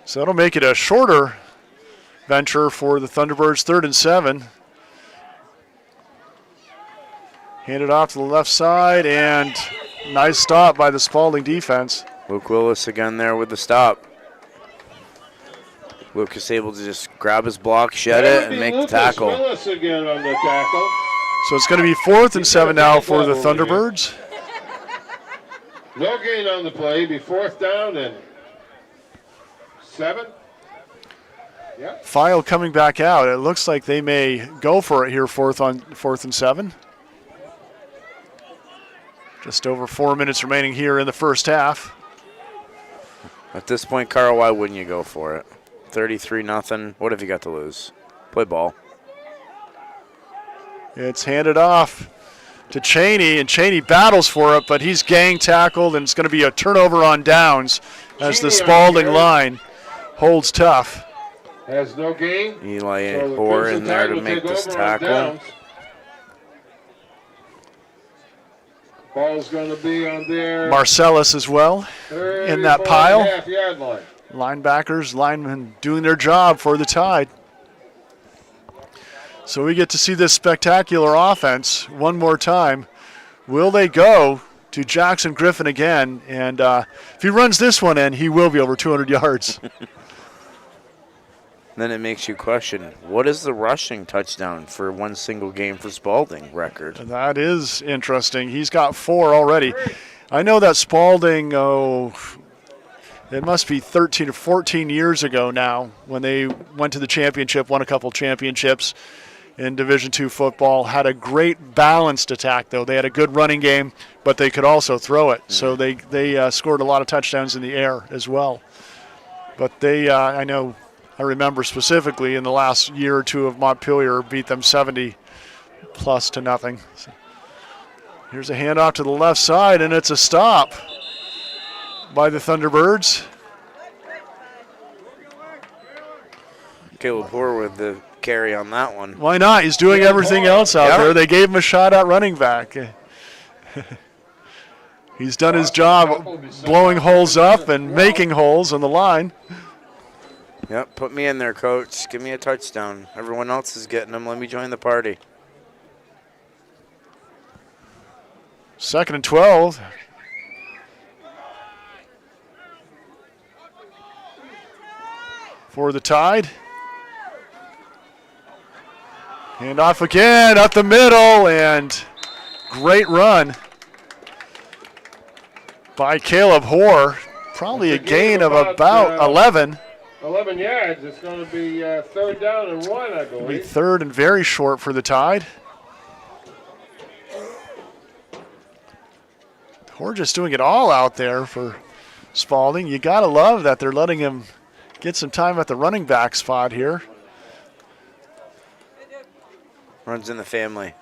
So that'll make it a shorter venture for the Thunderbirds, 3rd and 7. Handed off to the left side, and nice stop by the Spaulding defense. Luke Willis again there with the stop. Lucas able to just grab his block, shed That it, would and be make the Lucas tackle. Willis again on the tackle. So it's going to be 4th and 7 now for the Thunderbirds. No gain on the play. Be 4th down and 7. Yep. File coming back out. It looks like they may go for it here, 4th and 7. Just over 4 minutes remaining here in the first half. At this point, Carl, why wouldn't you go for it? 33-0. What have you got to lose? Play ball. It's handed off to Cheney, and Cheney battles for it, but he's gang tackled, and it's going to be a turnover on downs as the Cheney on Spaulding carry. line holds tough. Has no gain. Eli So the Hoare Crimson in there Tide to will make take this over on tackle. downs. Ball's going to be on there. Marcellus as well in that pile. 34.5-yard line. Linebackers, linemen doing their job for the Tide. So we get to see this spectacular offense one more time. Will they go to Jackson Griffin again? And if he runs this one in, he will be over 200 yards. Then it makes you question, what is the rushing touchdown for one single game for Spaulding record? That is interesting. He's got 4 already. I know that Spaulding, it must be 13 or 14 years ago now when they went to the championship, won a couple championships in Division II football, had a great balanced attack, though. They had a good running game, but they could also throw it. So they scored a lot of touchdowns in the air as well. But I remember specifically in the last year or two of Montpelier beat them 70+ to nothing. So here's a handoff to the left side, and it's a stop by the Thunderbirds. Caleb Hoare with the carry on that one. Why not? He's doing everything else out there. They gave him a shot at running back. He's done his job blowing holes up and making holes on the line. Yep, put me in there, coach. Give me a touchdown. Everyone else is getting them. Let me join the party. 2nd and 12. For the Tide. Hand off again, up the middle, and great run by Caleb Hoare. Probably a gain of about 11. 11 yards. It's going to be third down and 1, I Be believe. third and very short for the Tide. We're just doing it all out there for Spaulding. You got to love that they're letting him get some time at the running back spot here. Runs in the family.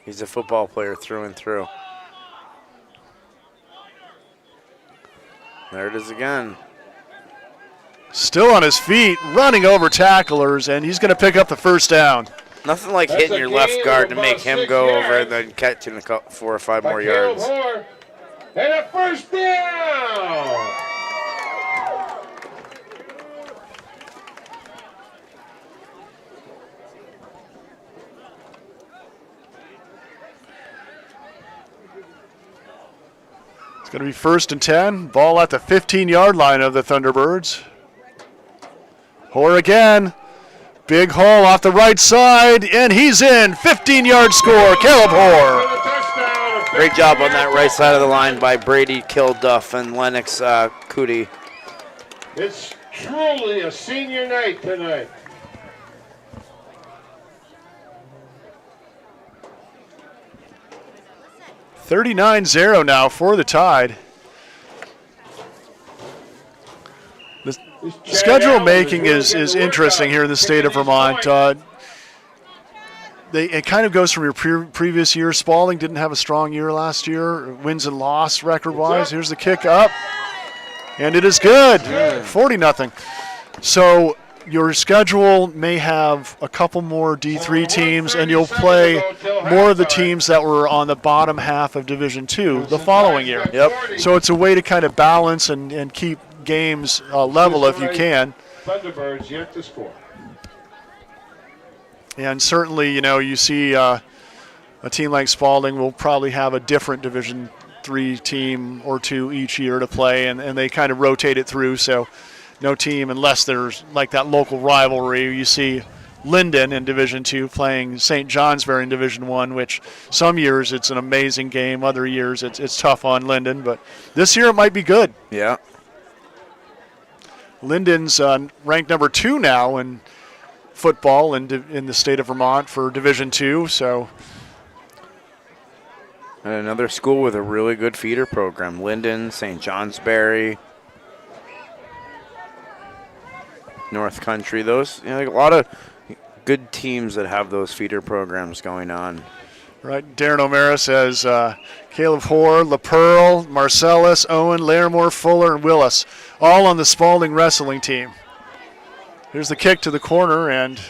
He's a football player through and through. There it is again. Still on his feet, running over tacklers, and he's going to pick up the first down. Nothing like That's hitting a your left gain guard of to make about him 6 go over yards. and then catching 4 or 5 By more Caleb yards. Hoare. And a first down. It's going to be first and 10. Ball at the 15-yard line of the Thunderbirds. Hoare again. Big hole off the right side, and he's in. 15-yard score, Caleb Hoare. For the touchdown. Great job on that right side of the line by Brady Kilduff and Lennox Cootie. It's truly a senior night tonight. $39-0 now for the Tide. The This Chad schedule Allen making really is getting the work interesting out, here in the state of kicking his Vermont. point. It kind of goes from your previous year. Spaulding didn't have a strong year last year, wins and loss record-wise. Here's the kick up, and it is good, 40-0. So your schedule may have a couple more D3 teams, and you'll play more of the teams that were on the bottom half of Division II the following year. Yep. So it's a way to kind of balance and keep games level if you can. Thunderbirds yet to score. And certainly, you see a team like Spaulding will probably have a different Division III team or two each year to play, and they kind of rotate it through. So no team, unless there's like that local rivalry. You see Linden in Division II playing St. Johnsbury in Division I, which some years it's an amazing game. Other years it's tough on Linden, but this year it might be good. Yeah. Linden's ranked number 2 now in football in the state of Vermont for Division II. So And another school with a really good feeder program. Linden, St. Johnsbury, North Country. Those, a lot of good teams that have those feeder programs going on. right, Darren O'Mara says Caleb Hoare, LaPearl, Marcellus, Owen, Larimore, Fuller, and Willis, all on the Spaulding wrestling team. Here's the kick to the corner, and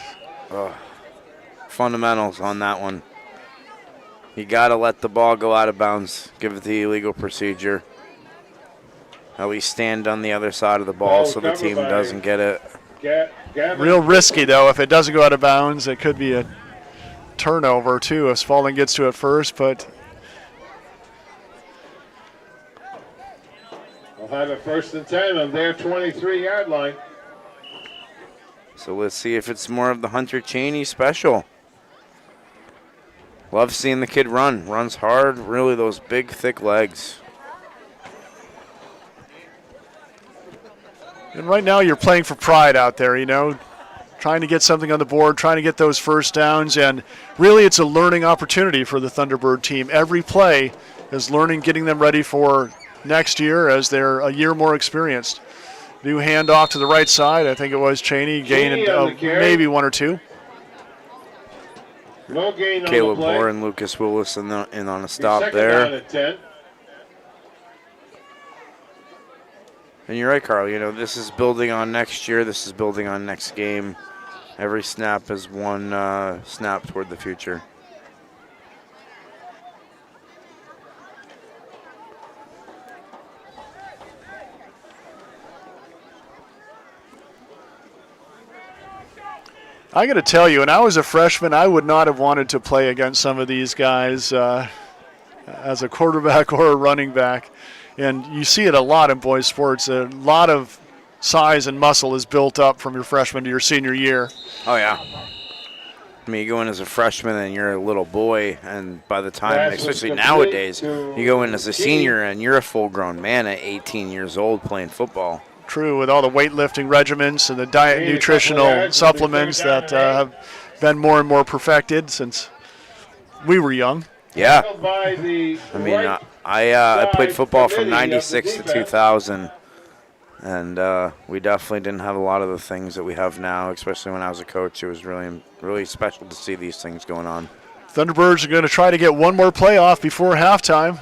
Fundamentals on that one. You got to let the ball go out of bounds. Give it the illegal procedure. At least stand on the other side of the ball so the team doesn't get it. real risky, though. If it doesn't go out of bounds, it could be a turnover, too, if Spaulding gets to it first. But We'll have it first and 10 on their 23-yard line. So let's see if it's more of the Hunter Cheney special. Love seeing the kid run. Runs hard, really those big, thick legs. and right now you're playing for pride out there, trying to get something on the board, trying to get those first downs, and really it's a learning opportunity for the Thunderbird team. Every play is learning, getting them ready for next year as they're a year more experienced. New handoff to the right side. I think it was Cheney gaining on the carry. maybe 1 or 2. No gain Caleb on the play. Hoare and Lucas Willis in on a He's stop second down there. at 10. And you're right, Carl. This is building on next year. This is building on next game. Every snap is one snap toward the future. I got to tell you, when I was a freshman, I would not have wanted to play against some of these guys as a quarterback or a running back. And you see it a lot in boys' sports. A lot of size and muscle is built up from your freshman to your senior year. Oh, yeah. I mean, you go in as a freshman and you're a little boy, and by the time, Pass was especially complete nowadays, to you go in as a King. senior and you're a full-grown man at 18 years old playing football. True, with all the weightlifting regimens and the diet Need a couple nutritional yards, supplements we'll be that third down and have been more and more perfected since we were young. Yeah. By the I mean, right I played side football from committee of the '96 to defense. 2000, and we definitely didn't have a lot of the things that we have now. Especially when I was a coach, it was really special to see these things going on. Thunderbirds are going to try to get one more playoff before halftime.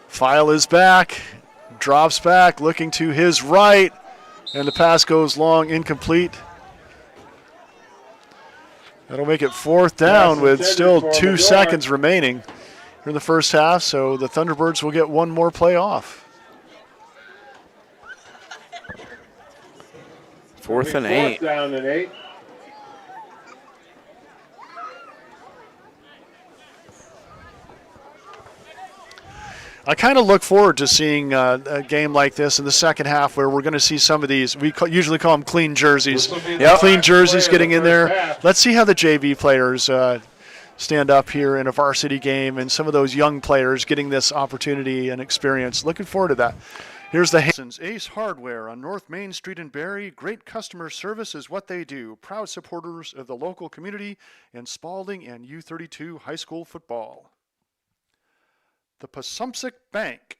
File is back, drops back, looking to his right, and the pass goes long, incomplete. That'll make it 4th down with still 2 seconds remaining in the first half, so the Thunderbirds will get one more play off. 4th and 8. Down and 8. I kind of look forward to seeing a game like this in the second half where we're going to see some of these. We usually call them clean jerseys. Clean jerseys getting in there. Let's see how the JV players stand up here in a varsity game and some of those young players getting this opportunity and experience. Looking forward to that. Here's the Hanson's Ace Hardware on North Main Street in Barrie. Great customer service is what they do. Proud supporters of the local community in Spaulding and U32 high school football. The Passumpsic Bank,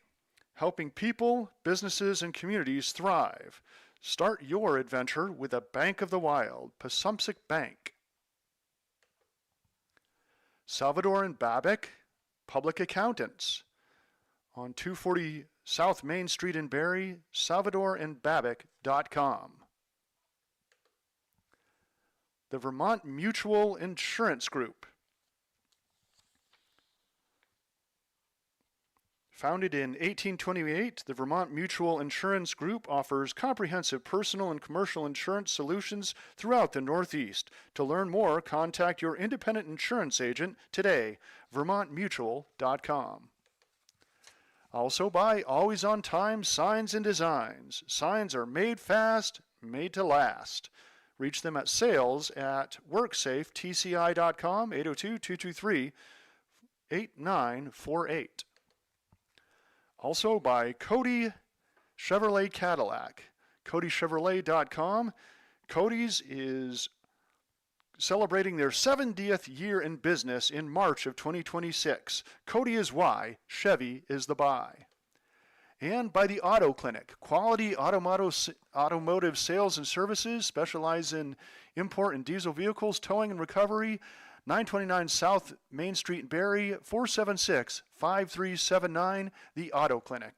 helping people, businesses, and communities thrive. Start your adventure with a Bank of the Wild, Passumpsic Bank. Salvador and Babick, Public Accountants. On 240 South Main Street in Barrie, salvadorandbabick.com. The Vermont Mutual Insurance Group. Founded in 1828, the Vermont Mutual Insurance Group offers comprehensive personal and commercial insurance solutions throughout the Northeast. To learn more, contact your independent insurance agent today, vermontmutual.com. Also by Always On Time Signs and Designs. Signs are made fast, made to last. Reach them at sales@worksafetci.com, 802-223-8948. Also by Cody Chevrolet Cadillac, CodyChevrolet.com. Cody's is celebrating their 70th year in business in March of 2026. Cody is why, Chevy is the buy. And by the Auto Clinic, quality automotive sales and services, specialize in import and diesel vehicles, towing and recovery. 929 South Main Street in Barrie, 476-5379, The Auto Clinic.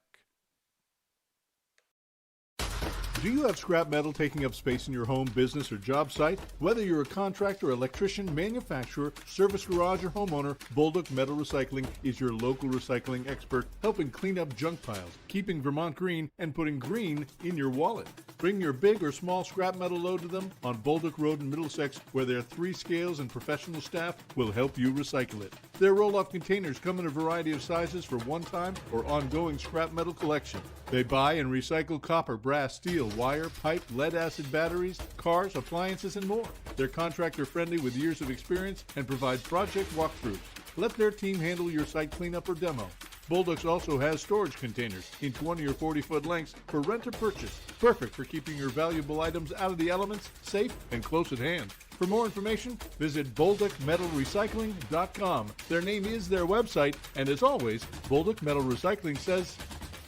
Do you have scrap metal taking up space in your home, business, or job site? Whether you're a contractor, electrician, manufacturer, service garage, or homeowner, Bolduc Metal Recycling is your local recycling expert, helping clean up junk piles, keeping Vermont green, and putting green in your wallet. Bring your big or small scrap metal load to them on Bolduc Road in Middlesex, where their 3 scales and professional staff will help you recycle it. Their roll-off containers come in a variety of sizes for one-time or ongoing scrap metal collection. They buy and recycle copper, brass, steel, wire, pipe, lead-acid batteries, cars, appliances, and more. They're contractor-friendly with years of experience and provide project walkthroughs. Let their team handle your site cleanup or demo. Bolduc also has storage containers in 20 or 40-foot lengths for rent or purchase. Perfect for keeping your valuable items out of the elements, safe, and close at hand. For more information, visit BolducMetalRecycling.com. Their name is their website, and as always, Bolduc Metal Recycling says,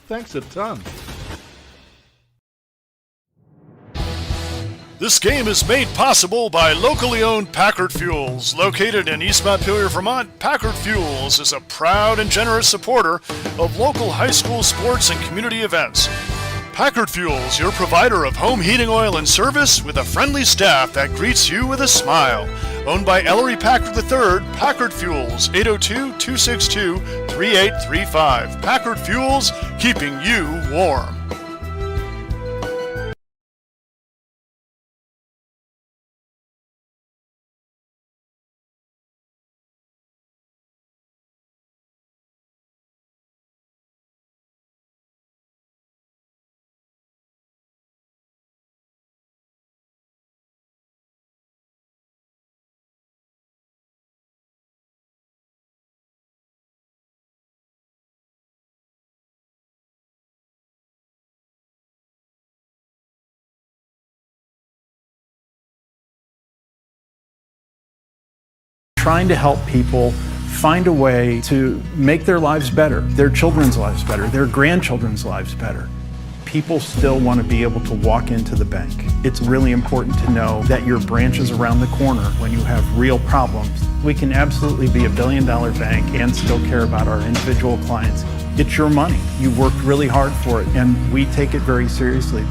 thanks a ton. This game is made possible by locally owned Packard Fuels. Located in East Montpelier, Vermont, Packard Fuels is a proud and generous supporter of local high school sports and community events. Packard Fuels, your provider of home heating oil and service with a friendly staff that greets you with a smile. Owned by Ellery Packard III, Packard Fuels, 802-262-3835. Packard Fuels, keeping you warm. trying to help people find a way to make their lives better, their children's lives better, their grandchildren's lives better. People still want to be able to walk into the bank. It's really important to know that your branch is around the corner when you have real problems. We can absolutely be a billion-dollar bank and still care about our individual clients. It's your money. You've worked really hard for it, and we take it very seriously.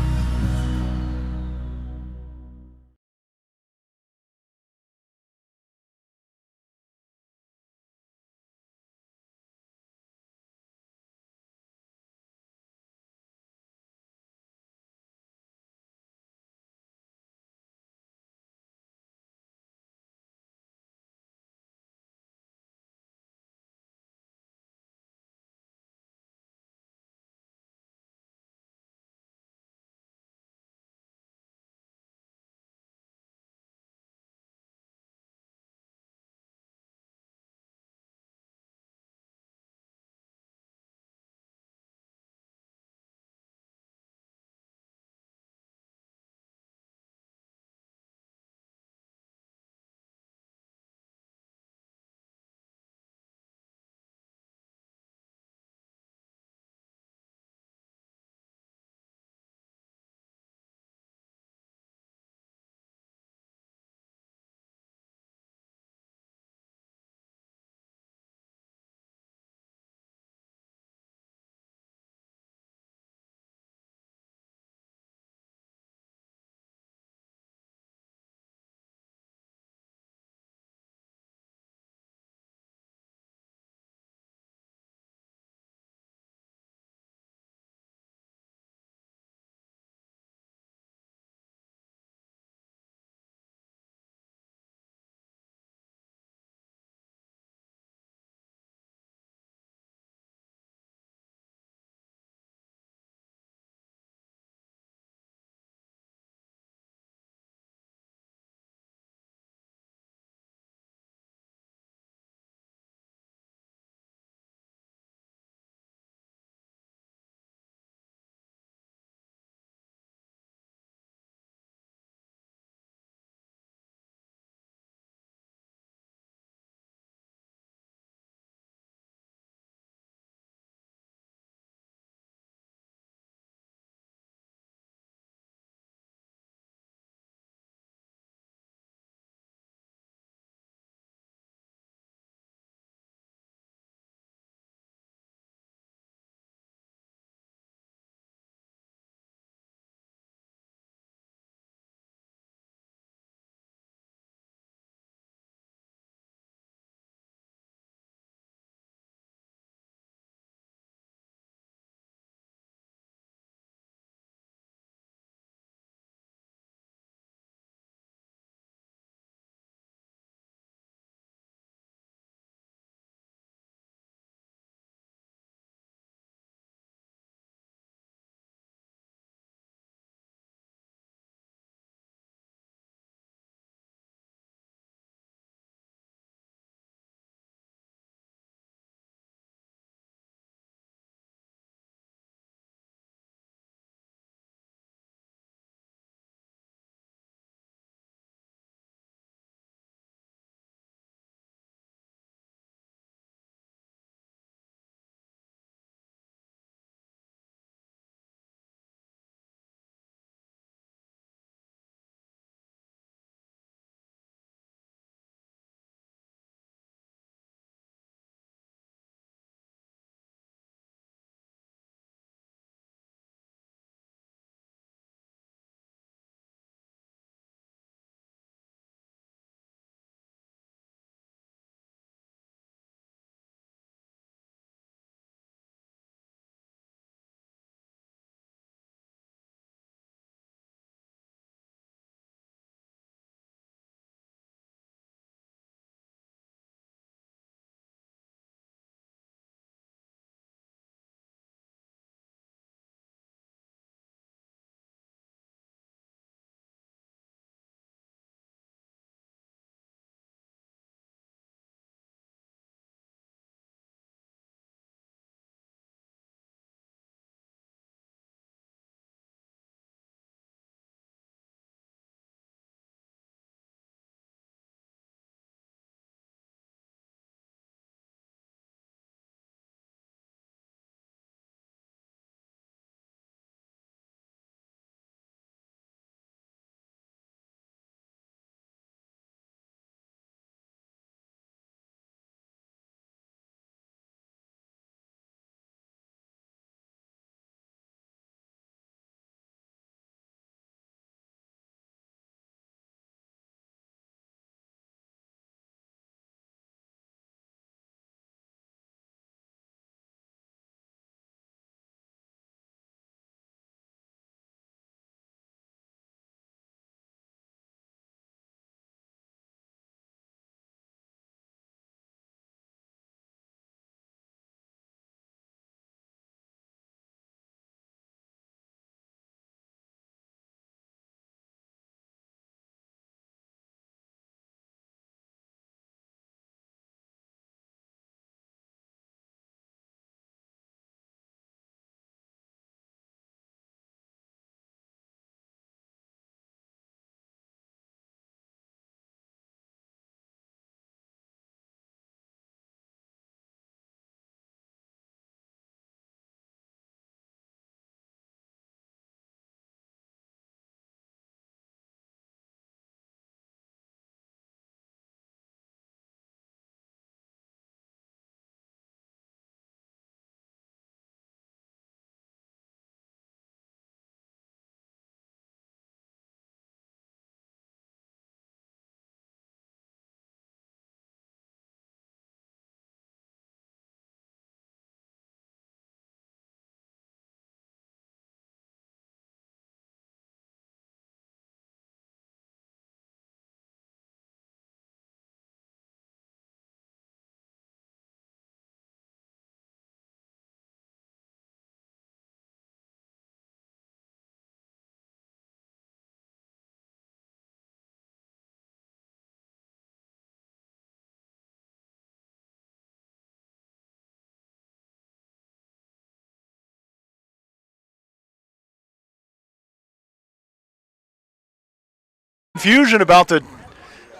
Confusion about the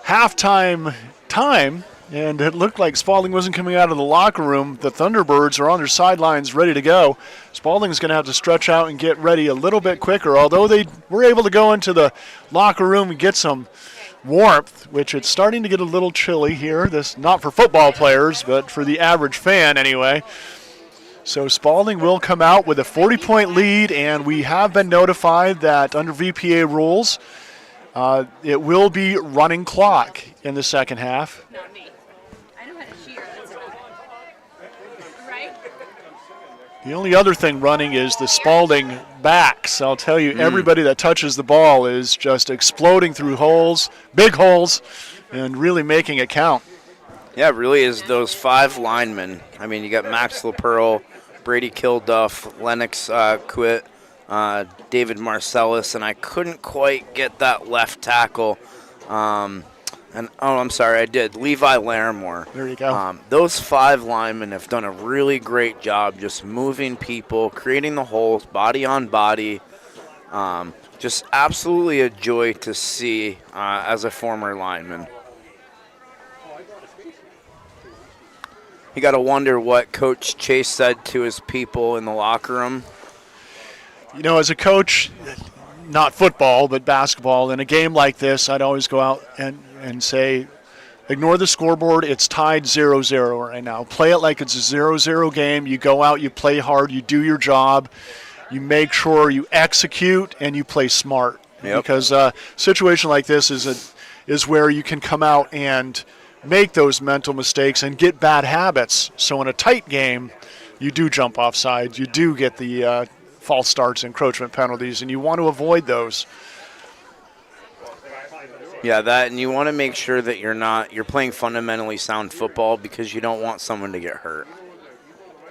halftime time, and it looked like Spaulding wasn't coming out of the locker room. The Thunderbirds are on their sidelines ready to go. Spaulding's going to have to stretch out and get ready a little bit quicker, although they were able to go into the locker room and get some warmth, which it's starting to get a little chilly here. This not for football players, but for the average fan anyway. So Spaulding will come out with a 40-point lead, and we have been notified that under VPA rules, it will be running clock in the second half. Not me. I know how to cheer. That's enough. Right? The only other thing running is the Spaulding backs. I'll tell you, everybody that touches the ball is just exploding through holes, big holes, and really making it count. Yeah, it really is those 5 linemen. I mean, you got Max LaPearl, Brady Kilduff, Lennox Quit, David Marcellus, and I couldn't quite get that left tackle. I'm sorry, I did. Levi Larimore. There you go. Those 5 linemen have done a really great job just moving people, creating the holes, body on body. Just absolutely a joy to see as a former lineman. You got to wonder what Coach Chase said to his people in the locker room. You know, as a coach, not football, but basketball, in a game like this, I'd always go out and say, ignore the scoreboard. It's tied 0-0 right now. Play it like it's a 0-0 game. You go out, you play hard, you do your job. You make sure you execute and you play smart. Yep. Because a situation like this is where you can come out and make those mental mistakes and get bad habits. So in a tight game, you do jump off sides. You do get the false starts, encroachment penalties, and you want to avoid those. Yeah, that, and you want to make sure that you're playing fundamentally sound football because you don't want someone to get hurt.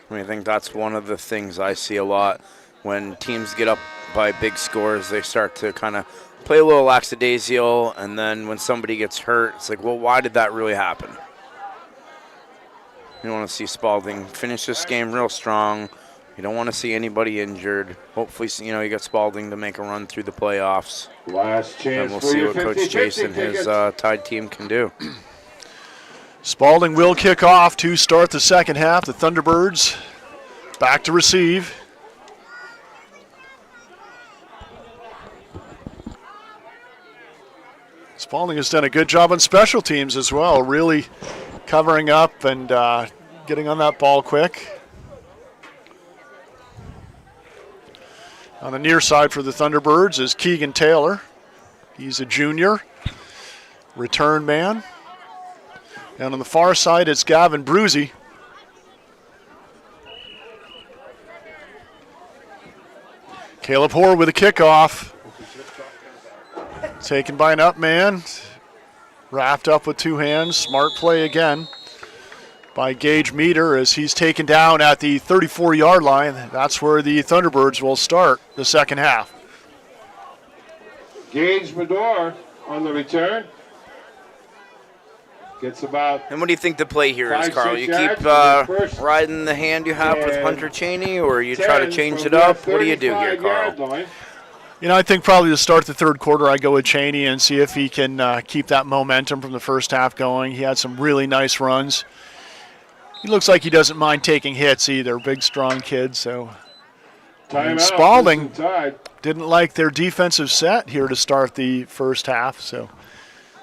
I mean, I think that's one of the things I see a lot when teams get up by big scores. They start to kind of play a little lackadaisical, and then when somebody gets hurt, it's like, well, why did that really happen? You want to see Spaulding finish this game real strong. You don't want to see anybody injured. Hopefully, you got Spaulding to make a run through the playoffs. Last chance And we'll for see your what Coach 50-50 Chase and his Tide team can do. Spaulding will kick off to start the second half. The Thunderbirds back to receive. Spaulding has done a good job on special teams as well, really covering up and getting on that ball quick. On the near side for the Thunderbirds is Keegan Taylor. He's a junior, return man. And on the far side, it's Gavin Bruzy. Caleb Hoare with a kickoff. Taken by an up man. Wrapped up with 2 hands. Smart play again by Gage Meter as he's taken down at the 34-yard line. That's where the Thunderbirds will start the second half. Gage Medor on the return. Gets about. And what do you think the play here is, 5, Carl? 6 You keep yards for the first riding the hand you have with and Hunter Cheney, or you try to 10 change from it up? the What do you do here, 35-yard Carl? line. You know, I think probably to start the third quarter, I go with Cheney and see if he can keep that momentum from the first half going. He had some really nice runs. He looks like he doesn't mind taking hits either. Big, strong kid. So Timeout, Spaulding Crimson Tide. didn't like their defensive set here to start the first half,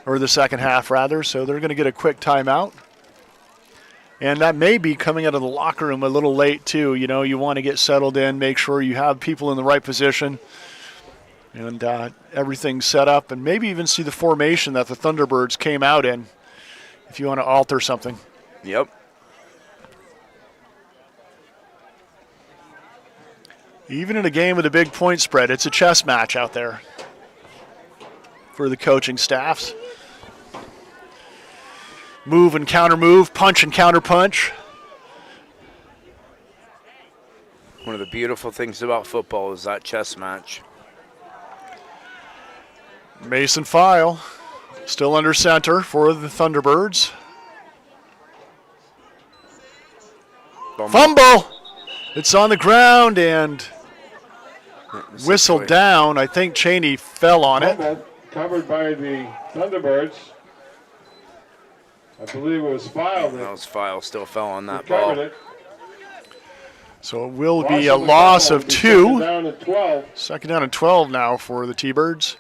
or the second half rather. So they're going to get a quick timeout. And that may be coming out of the locker room a little late too. You know, you want to get settled in, make sure you have people in the right position, and everything's set up, and maybe even see the formation that the Thunderbirds came out in if you want to alter something. Yep. Even in a game with a big point spread, it's a chess match out there for the coaching staffs. Move and counter move, punch and counter punch. One of the beautiful things about football is that chess match. Mason File still under center for the Thunderbirds. Fumble! It's on the ground and whistled down. I think Cheney fell on it. Fumble. covered by the Thunderbirds. I believe it was File that Those files still fell on that covered ball. it. So it will be a loss of 2. Down at 12. Second down and 12 now for the T-Birds.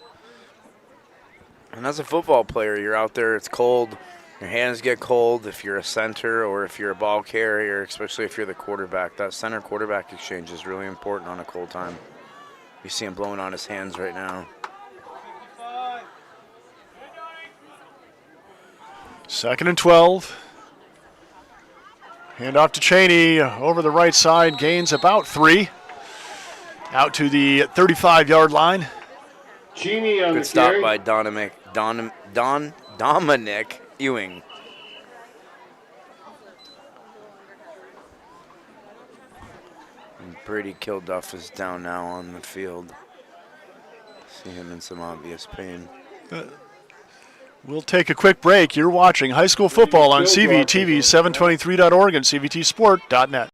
And as a football player, you're out there, it's cold, your hands get cold if you're a center or if you're a ball carrier, especially if you're the quarterback. That center-quarterback exchange is really important on a cold time. You see him blowing on his hands right now. Second and 12. Hand off to Cheney over the right side, gains about 3. Out to the 35-yard line. Cheney on Good the stop carry. by Dominic Ewing. And Brady Kilduff is down now on the field. See him in some obvious pain. We'll take a quick break. You're watching high school football on CVTV 723.org and CVTsport.net.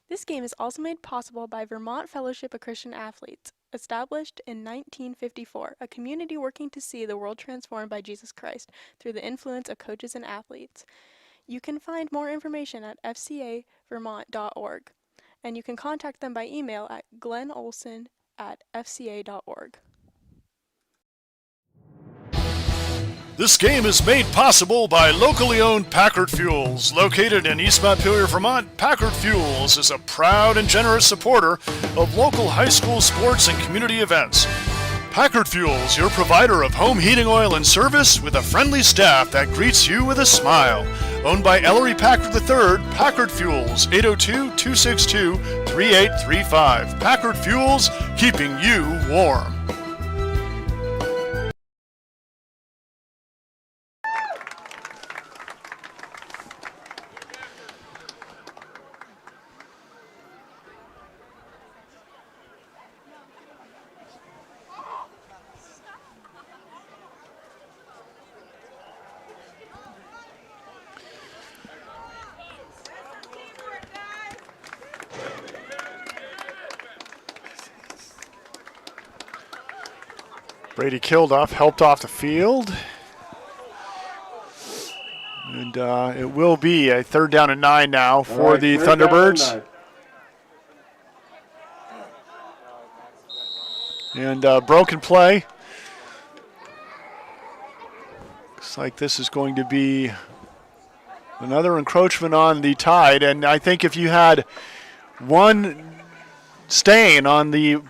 This game is also made possible by Vermont Fellowship of Christian Athletes, established in 1954, a community working to see the world transformed by Jesus Christ through the influence of coaches and athletes. You can find more information at fcavermont.org, and you can contact them by email at glennolson@fca.org. This game is made possible by locally owned Packard Fuels. Located in East Montpelier, Vermont, Packard Fuels is a proud and generous supporter of local high school sports and community events. Packard Fuels, your provider of home heating oil and service with a friendly staff that greets you with a smile. Owned by Ellery Packard III, Packard Fuels, 802-262-3835. Packard Fuels, keeping you warm. Brady Kilduff helped off the field. And it will be a 3rd down and 9 now for the Thunderbirds. And broken play. Looks like this is going to be another encroachment on the Tide. And I think if you had one stain on the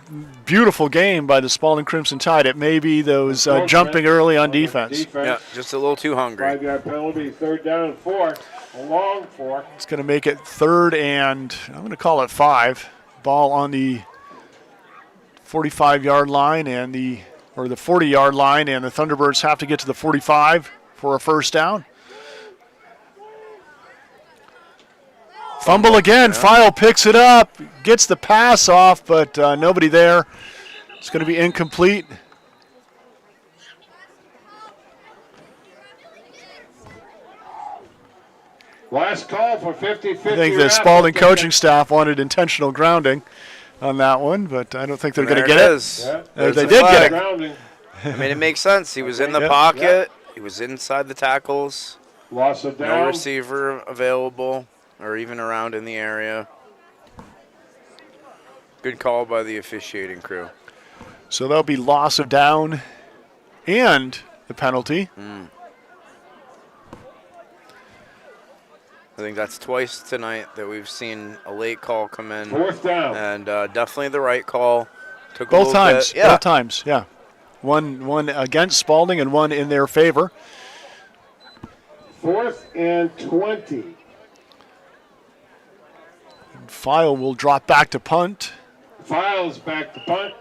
beautiful game by the Spaulding Crimson Tide, it may be those jumping early on defense. Yeah, just a little too hungry. 5-yard penalty, 3rd down and 4. A long 4. It's going to make it 3rd and, I'm going to call it 5. Ball on the 45-yard line and the 40-yard line, and the Thunderbirds have to get to the 45 for a 1st down. Fumble again. File picks it up, gets the pass off, but nobody there. It's going to be incomplete. Last call for 50-50. I think the Spaulding coaching staff wanted intentional grounding on that one, but I don't think they're going to get it. Yeah. They did get it. Grounding. I mean, it makes sense. He was in the pocket. He was inside the tackles. Loss of down. No receiver available or even around in the area. Good call by the officiating crew. So that'll be loss of down and the penalty. I think that's twice tonight that we've seen a late call come in. 4th down. And definitely the right call. Took Both times. Yeah. Both times, yeah. One against Spaulding and one in their favor. 4th and 20. File will drop back to punt. Files back to punt.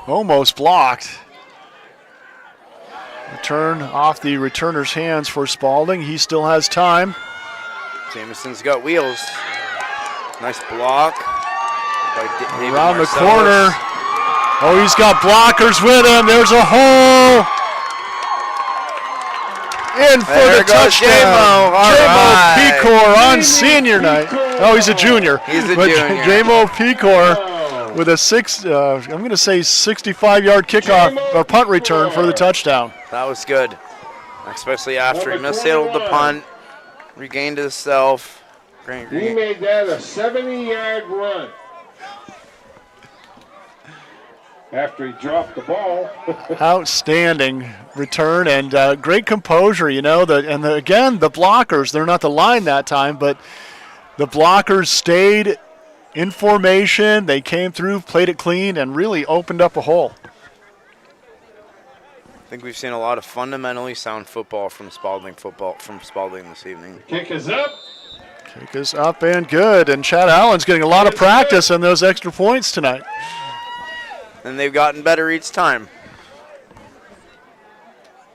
Almost blocked. Return off the returner's hands for Spaulding. He still has time. Jameson's got wheels. Nice block. By David Around the Marcellus. corner. Oh, he's got blockers with him. There's a hole. In for There the goes touchdown. J-Mo. All J-Mo right. Pecor on senior night. Oh, he's a junior. He's a But junior. J-Mo Pecor with a I'm going to say 65-yard kickoff or punt return for the touchdown. That was good, especially after he mishandled the punt, regained himself. He made that a 70-yard run. After he dropped the ball. Outstanding return and great composure, you know. Again, the blockers, they're not the line that time, but the blockers stayed in formation. They came through, played it clean, and really opened up a hole. I think we've seen a lot of fundamentally sound football from Spaulding this evening. Kick is up. Kick is up and good, and Chad Allen's getting a lot of practice on those extra points tonight. And they've gotten better each time.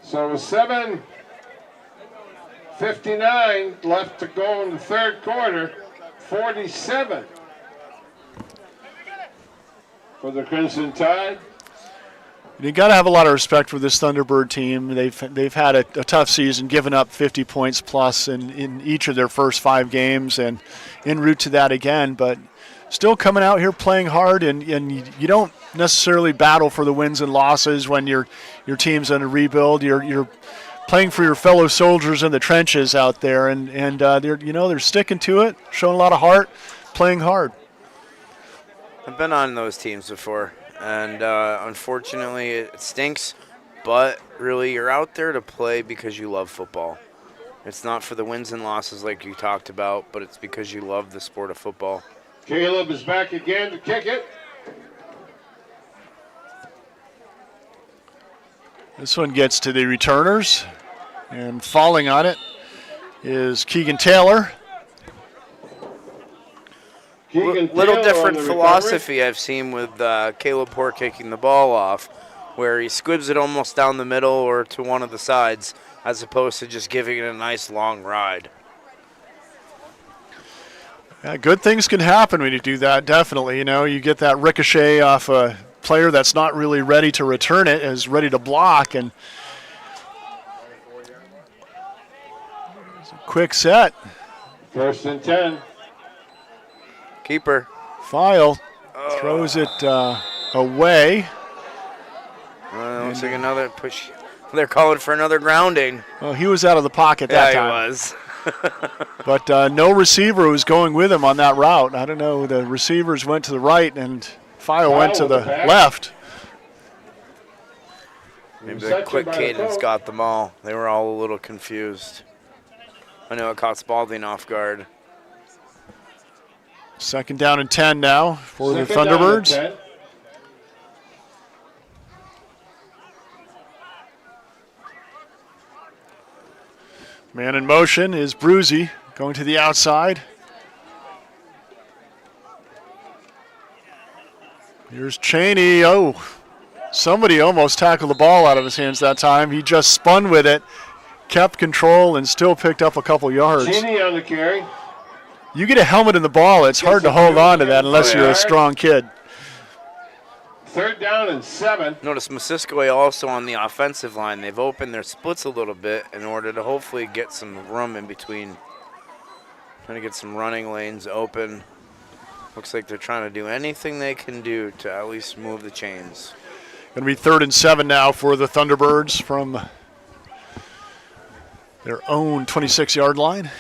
So 7:59 left to go in the third quarter. 47 for the Crimson Tide. You got to have a lot of respect for this Thunderbird team. They've had a tough season, giving up 50 points plus in each of their first 5 games, and en route to that again. But still coming out here playing hard, and you don't necessarily battle for the wins and losses when your team's in a rebuild. You're playing for your fellow soldiers in the trenches out there, and they're sticking to it, showing a lot of heart, playing hard. I've been on those teams before, and unfortunately it stinks, but really you're out there to play because you love football. It's not for the wins and losses like you talked about, but it's because you love the sport of football. Caleb is back again to kick it. This one gets to the returners, and falling on it is Keegan Taylor. Little different philosophy I've seen with Caleb Poor kicking the ball off, where he squibs it almost down the middle or to one of the sides, as opposed to just giving it a nice long ride. Yeah, good things can happen when you do that, definitely. You know, you get that ricochet off a player that's not really ready to return it, is ready to block, and quick set. 1st and 10. Keeper. File throws it away. Looks like another push. They're calling for another grounding. Well, he was out of the pocket that time. Yeah, he was. But no receiver was going with him on that route. I don't know. The receivers went to the right, and File went to the left. Maybe the quick cadence got them all. They were all a little confused. I know it caught Spaulding off guard. 2nd down and 10 now for the Thunderbirds. Man in motion is Bruzy going to the outside. Here's Cheney. Oh, somebody almost tackled the ball out of his hands that time. He just spun with it, kept control, and still picked up a couple yards. Cheney on the carry. You get a helmet in the ball, it's hard to hold on to that unless you're a strong kid. 3rd down and 7. Notice Missisquoi also on the offensive line. They've opened their splits a little bit in order to hopefully get some room in between. Trying to get some running lanes open. Looks like they're trying to do anything they can do to at least move the chains. Going to be 3rd and 7 now for the Thunderbirds from their own 26-yard line.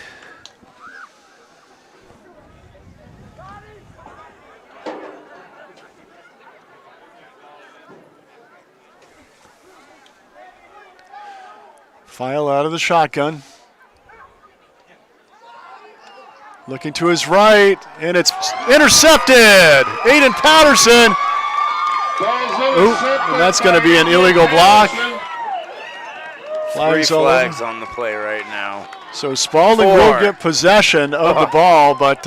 File out of the shotgun. Looking to his right, and it's intercepted. Aiden Patterson. And that's going to be an illegal block. Three flags on the play right now. So Spaulding will get possession of the ball, but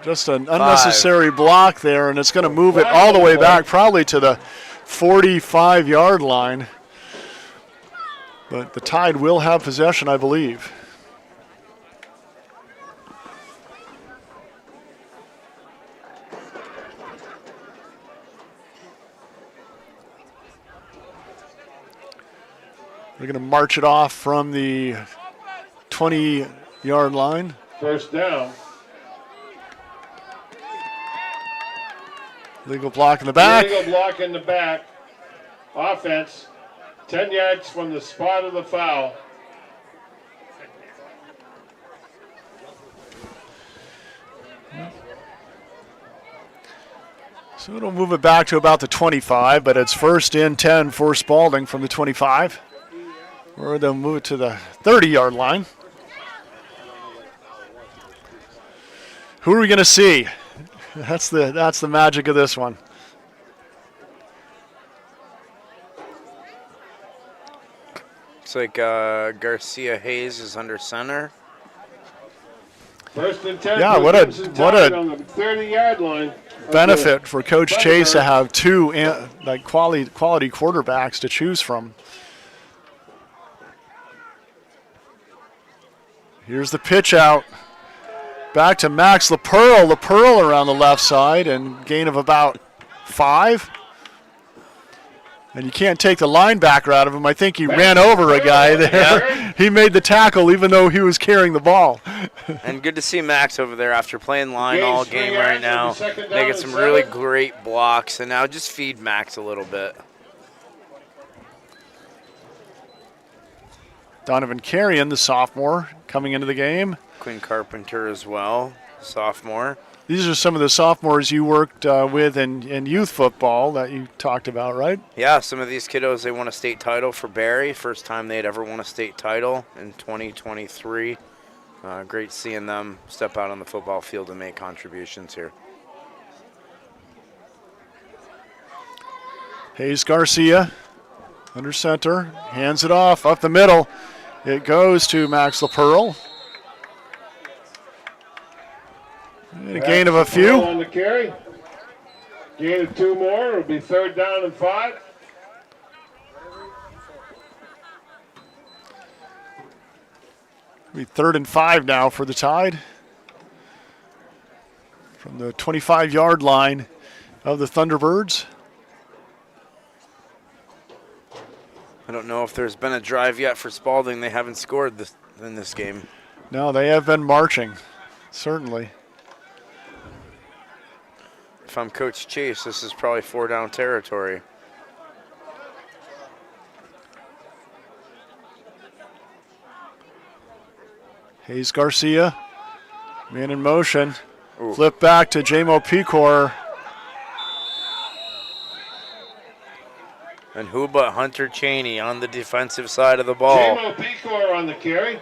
just an unnecessary block there, and it's going to move it all the way back, probably to the 45-yard line. But the Tide will have possession, I believe. They're going to march it off from the 20-yard line. First down. Legal block in the back. Legal block in the back. Offense, 10 yards from the spot of the foul. So it'll move it back to about the 25, but it's first and 10 for Spaulding from the 25. Or they'll move it to the 30-yard line. Who are we going to see? That's the magic of this one. Looks like Garcia Hayes is under center. First and 10. Yeah, for what a 30-yard line. benefit for Coach Chase to have two quality quarterbacks to choose from. Here's the pitch out. Back to Max LaPearl. LaPearl around the left side and gain of about 5. And you can't take the linebacker out of him. I think he ran over a guy there. Yeah. He made the tackle even though he was carrying the ball. And good to see Max over there after playing line Gains all 3 game yards right now. on the second down Making and some 7. really great blocks. And now just feed Max a little bit. Donovan Carrion, the sophomore, coming into the game. Quinn Carpenter as well, sophomore. These are some of the sophomores you worked with in youth football that you talked about, right? Yeah, some of these kiddos, they won a state title for Barry. First time they'd ever won a state title in 2023. Great seeing them step out on the football field and make contributions here. Hayes Garcia, under center, hands it off, up the middle. It goes to Max LaPearl. And a gain of a few. On the carry. Gain of 2 more. It'll be 3rd down and 5. It'll be 3rd and 5 now for the Tide. From the 25-yard line of the Thunderbirds. I don't know if there's been a drive yet for Spaulding. They haven't scored in this game. No, they have been marching, certainly. If I'm Coach Chase, this is probably 4-down territory. Hayes Garcia, man in motion. Ooh. Flip back to J-Mo Pecor. And who but Hunter Cheney on the defensive side of the ball. J-Mo Pecor on the carry.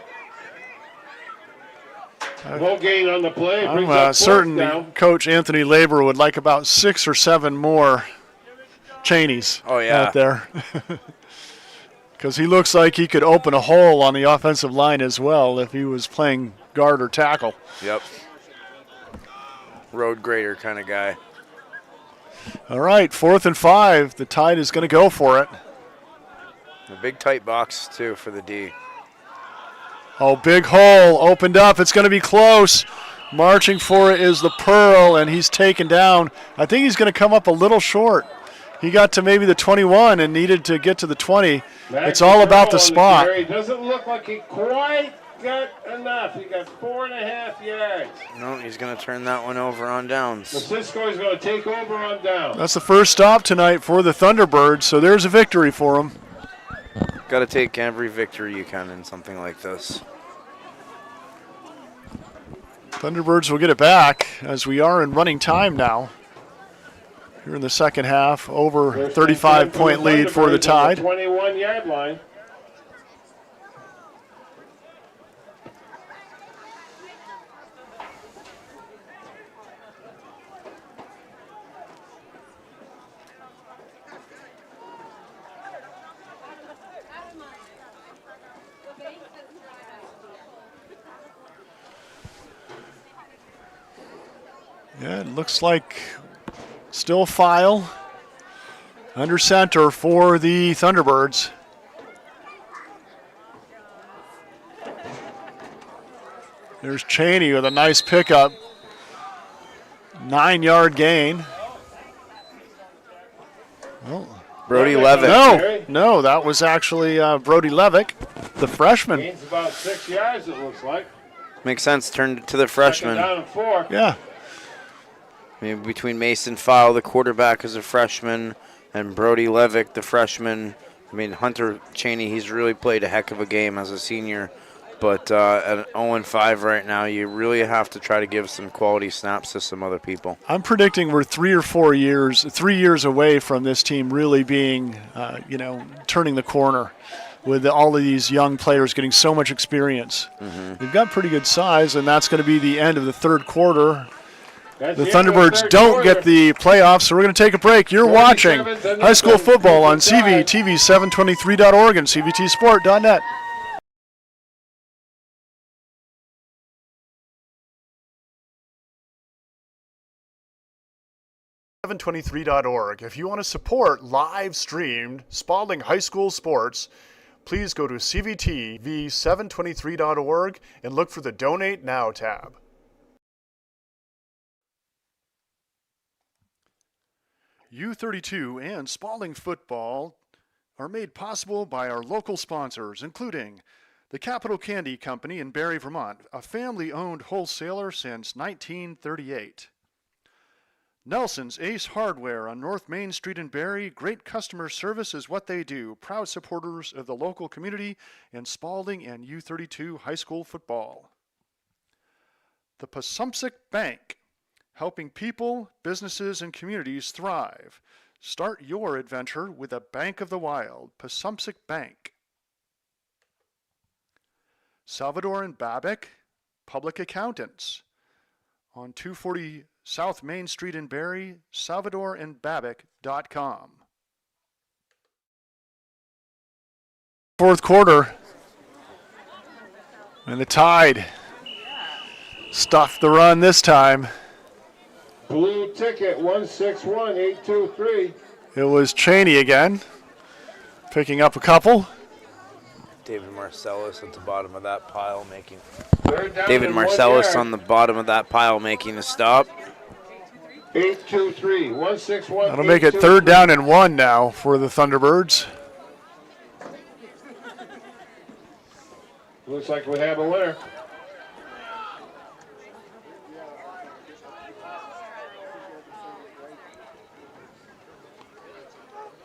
No gain on the play. Brings up I'm 4th certain down. Coach Anthony Labor would like about 6 or 7 more Cheneys out there. Because he looks like he could open a hole on the offensive line as well if he was playing guard or tackle. Yep. Road grader kind of guy. All right, 4th and 5. The Tide is going to go for it. A big tight box, too, for the D. Oh, big hole opened up. It's going to be close. Marching for it is the Pearl, and he's taken down. I think he's going to come up a little short. He got to maybe the 21 and needed to get to the 20. It's all about the spot. It doesn't look like he quite got enough. He got 4.5 yards. No, he's going to turn that one over on downs. Missisquoi is going to take over on down. That's the first stop tonight for the Thunderbirds, so there's a victory for them. Got to take every victory you can in something like this. Thunderbirds will get it back as we are in running time now. Here in the second half, over 35-point lead for the Tide. 21-yard line. Yeah, it looks like still File under center for the Thunderbirds. There's Cheney with a nice pickup. 9-yard gain. Oh, Brody Levitt. no. No, that was actually Brody Levick, the freshman. Gains about 6 yards, it looks like. Makes sense. Turned it to the Second freshman. down and 4. Yeah. Maybe between Mason File, the quarterback, as a freshman, and Brody Levick, the freshman. I mean, Hunter Cheney, he's really played a heck of a game as a senior. But at 0-5 right now, you really have to try to give some quality snaps to some other people. I'm predicting we're 3 years away from this team really being, turning the corner with all of these young players getting so much experience. We've got pretty good size, and that's going to be the end of the third quarter. That's The the end of the Thunderbirds third don't quarter. get the playoffs, so we're going to take a break. You're watching 47 high school football on Crimson Tide. CVTV723.org and CVTsport.net. 723.org. If you want to support live-streamed Spaulding High School sports, please go to CVTV723.org and look for the Donate Now tab. U32 and Spaulding football are made possible by our local sponsors, including the Capital Candy Company in Barrie, Vermont, a family-owned wholesaler since 1938. Nelson's Ace Hardware on North Main Street in Barrie. Great customer service is what they do. Proud supporters of the local community in Spaulding and U32 high school football. The Passumpsic Bank, helping people, businesses, and communities thrive. Start your adventure with a Bank of the Wild, Passumpsic Bank. Salvador and Babick, Public Accountants. On 240 South Main Street in Barrie, salvadorandbabick.com. Fourth quarter, and the Tide stuffed the run this time. Blue ticket 161823. It was Cheney again, picking up a couple. David Marcellus at the bottom of that pile making. Third down David and 1 Marcellus yard. on the bottom of that pile making the stop. 823 161. That'll make it third down and 1 now for the Thunderbirds. Looks like we have a winner.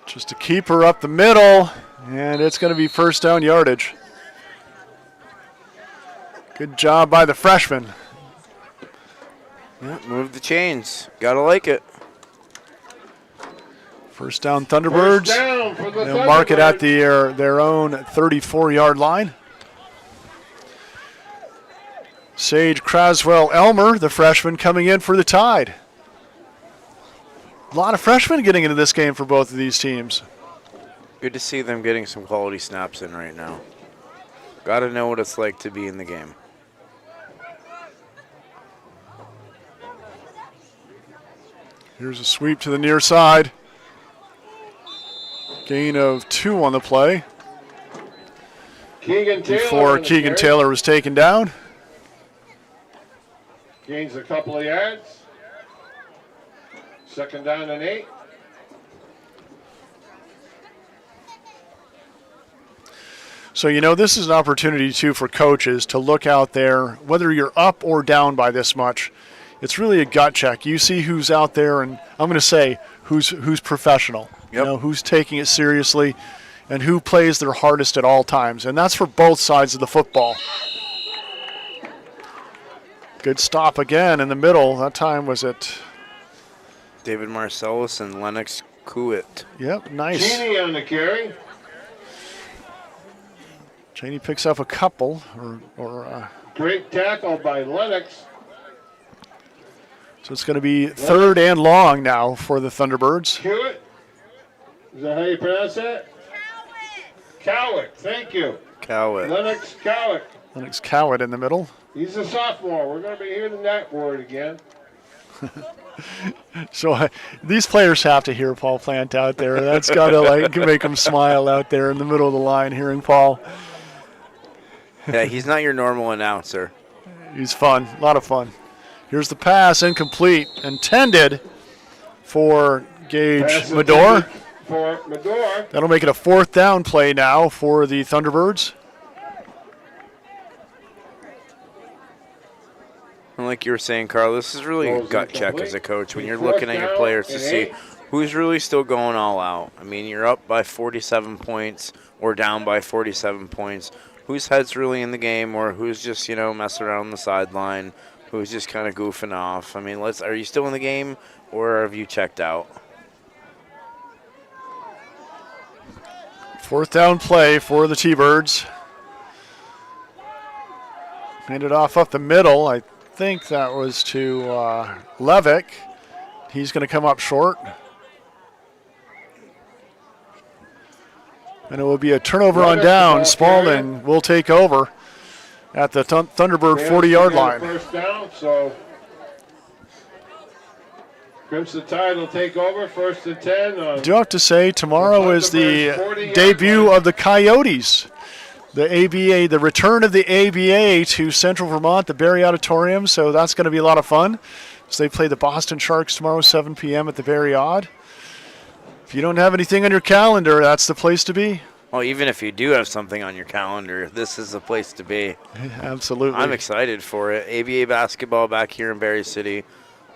Just a keeper up the middle, and it's going to be first down yardage. Good job by the freshman. Yeah, move the chains. Gotta like it. First down Thunderbirds. First down for the They'll mark it at Thunderbirds. their own 34-yard line. Sage Craswell Elmer, the freshman, coming in for the Tide. A lot of freshmen getting into this game for both of these teams. Good to see them getting some quality snaps in right now. Gotta know what it's like to be in the game. Here's a sweep to the near side. Gain of 2 on the play Keegan Taylor before on the Keegan carry. Taylor was taken down. Gains a couple of yards. Second down and 8. So, this is an opportunity, too, for coaches to look out there, whether you're up or down by this much. It's really a gut check. You see who's out there, and I'm going to say who's professional, Yep. Who's taking it seriously, and who plays their hardest at all times. And that's for both sides of the football. Good stop again in the middle. That time was it. David Marcellus and Lennox Kuit. Yep, nice. Cheney on the carry. Cheney picks up a couple, Great tackle by Lennox. so it's going to be third and long now for the Thunderbirds. Hewitt. Is that how you pronounce that? Cowick. Thank you. Cowett. Lennox Cowick. Lennox Cowett in the middle. He's a sophomore. We're going to be hearing that word again. So these players have to hear Paul Plant out there. That's got to make them smile out there in the middle of the line, hearing Paul. Yeah, he's not your normal announcer. He's fun, a lot of fun. Here's the pass, incomplete, intended for Gage Pass Medor. intended. for Medor. That'll make it a 4th down play now for the Thunderbirds. And like you were saying, Carl, this is really a Goes gut check incomplete. as a coach when you're Fourth looking at your down players to and see 8. who's really still going all out. I mean, you're up by 47 points or down by 47 points. Whose head's really in the game, or who's just, messing around on the sideline, who's just kind of goofing off? I mean, are you still in the game, or have you checked out? 4th down play for the T-Birds. Handed off up the middle. I think that was to Levick. He's going to come up short. And it will be a turnover on down. Spaulding will take over at the Thunderbird 40-yard line. First down, so Crimson Tide will take over 1st and 10. I do have to say, tomorrow is the debut of the Coyotes. The ABA, the return of the ABA to Central Vermont, the Barrie Auditorium, so that's going to be a lot of fun. So they play the Boston Sharks tomorrow, 7 p.m. at the Barrie Aud. If you don't have anything on your calendar, that's the place to be. Well, even if you do have something on your calendar, this is the place to be. Absolutely. I'm excited for it. ABA basketball back here in Barrie City.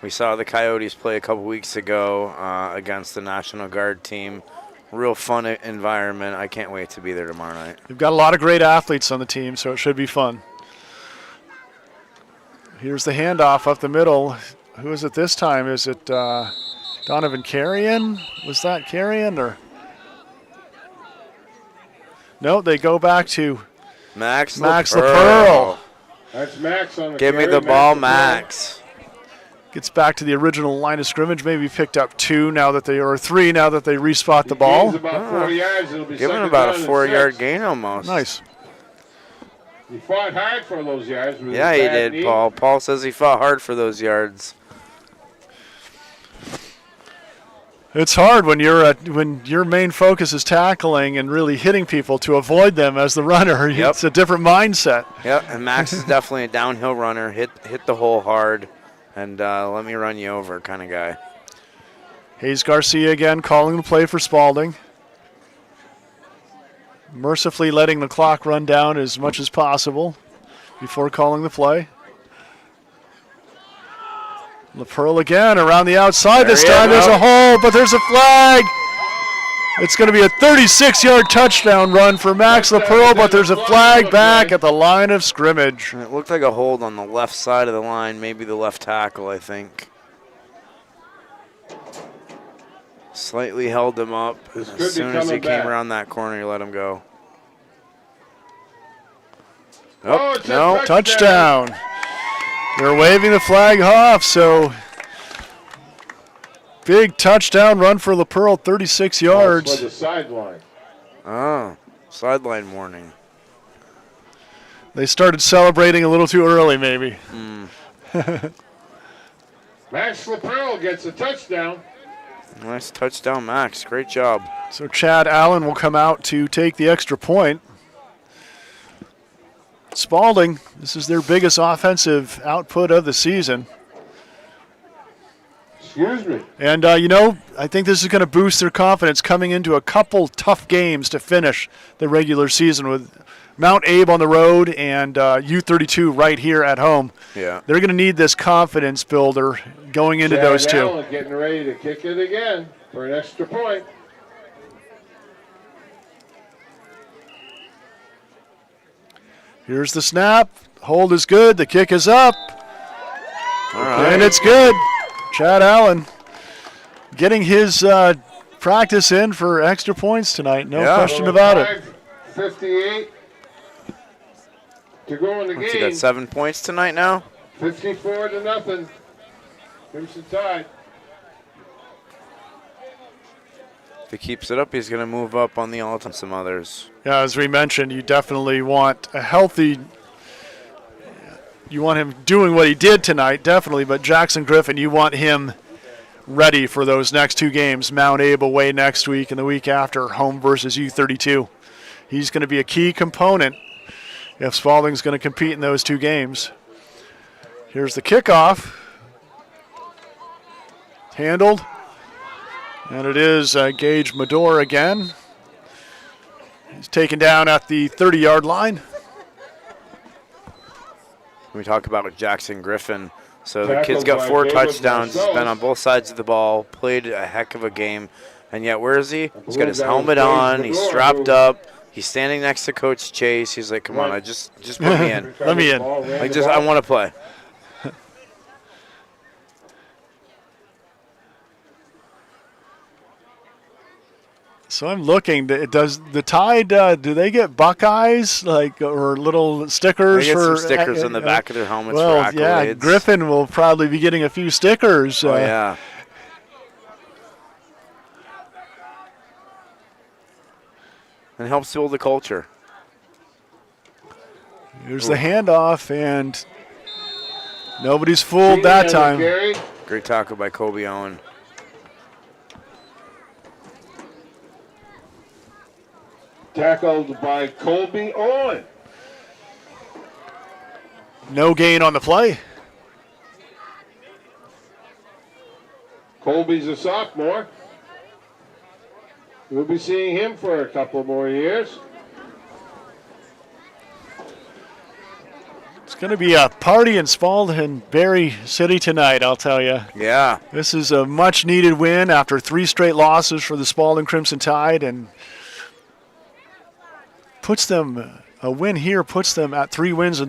We saw the Coyotes play a couple weeks ago against the National Guard team. Real fun environment. I can't wait to be there tomorrow night. They've got a lot of great athletes on the team, so it should be fun. Here's the handoff up the middle. Who is it this time? Is it Donovan Carrion? Was that Carrion or? No, they go back to Max LaPearl. That's Max on the Give me carry. the ball, LaPearl. Max. Gets back to the original line of scrimmage. Maybe picked up 2 now that they, or 3 now that they respot the ball. Gains about 4 yards. It'll be Giving second about down a and 4-yard 6. gain almost. Nice. He fought hard for those yards. With Yeah, his he bad did, knee. Paul. Paul says he fought hard for those yards. It's hard when when your main focus is tackling and really hitting people to avoid them as the runner. Yep. It's a different mindset. Yep, and Max is definitely a downhill runner. Hit the hole hard, and let me run you over kind of guy. Hayes Garcia again calling the play for Spaulding. Mercifully letting the clock run down as much as possible before calling the play. LaPearl again around the outside. This time there's a hole, but there's a flag. It's going to be a 36-yard touchdown run for Max LaPearl, but there's a flag back at the line of scrimmage. It looked like a hold on the left side of the line, maybe the left tackle, I think. Slightly held him up. As soon as he came around that corner, he let him go. Oh, No, Touchdown. They're waving the flag off, so big touchdown run for LaPearl, 36 yards. For the sideline. Oh, sideline warning. They started celebrating a little too early, maybe. Max LaPearl gets a touchdown. Nice touchdown, Max. Great job. So Chad Allen will come out to take the extra point. Spaulding, this is their biggest offensive output of the season. Excuse me. And, I think this is going to boost their confidence coming into a couple tough games to finish the regular season with Mount Abe on the road and U32 right here at home. Yeah. They're going to need this confidence builder going into those two. Allen getting ready to kick it again for an extra point. Here's the snap. Hold is good. The kick is up. All right. And it's good. Chad Allen getting his practice in for extra points tonight. No question about it. 5:58 to go in the What's he game. got, 7 points tonight now? 54-0. Crimson Tide. If he keeps it up, he's going to move up on the all-time some others. Yeah, as we mentioned, you definitely want a healthy. You want him doing what he did tonight, definitely. But Jackson Griffin, you want him ready for those next 2 games. Mount Abe away next week and the week after, home versus U32. He's going to be a key component if Spaulding's going to compete in those 2 games. Here's the kickoff. Handled. And it is Gage Medor again. He's taken down at the 30-yard line. We talk about Jackson Griffin. So the Tackled kid's got by 4 David touchdowns. He's been Marcellus. on both sides of the ball, played a heck of a game. And yet, where is he? He's got his That was helmet Gage on. He's Medor, strapped who- up. He's standing next to Coach Chase. He's like, come on, I just put me in. Let me in. I want to play. So I'm looking. Does the Tide? Do they get Buckeyes or little stickers They get for some stickers on the back of their helmets Well, for yeah, accolades. Griffin will probably be getting a few stickers. Oh, yeah. And helps build the culture. Here's the handoff, and nobody's fooled that time. Carry. Great tackle by Kobe Owen. Tackled by Colby Owen. No gain on the play. Colby's a sophomore. We'll be seeing him for a couple more years. It's going to be a party in Spaulding, Berry City tonight, I'll tell you. Yeah. This is a much-needed win after 3 straight losses for the Spaulding Crimson Tide, and a win here puts them at 3 wins and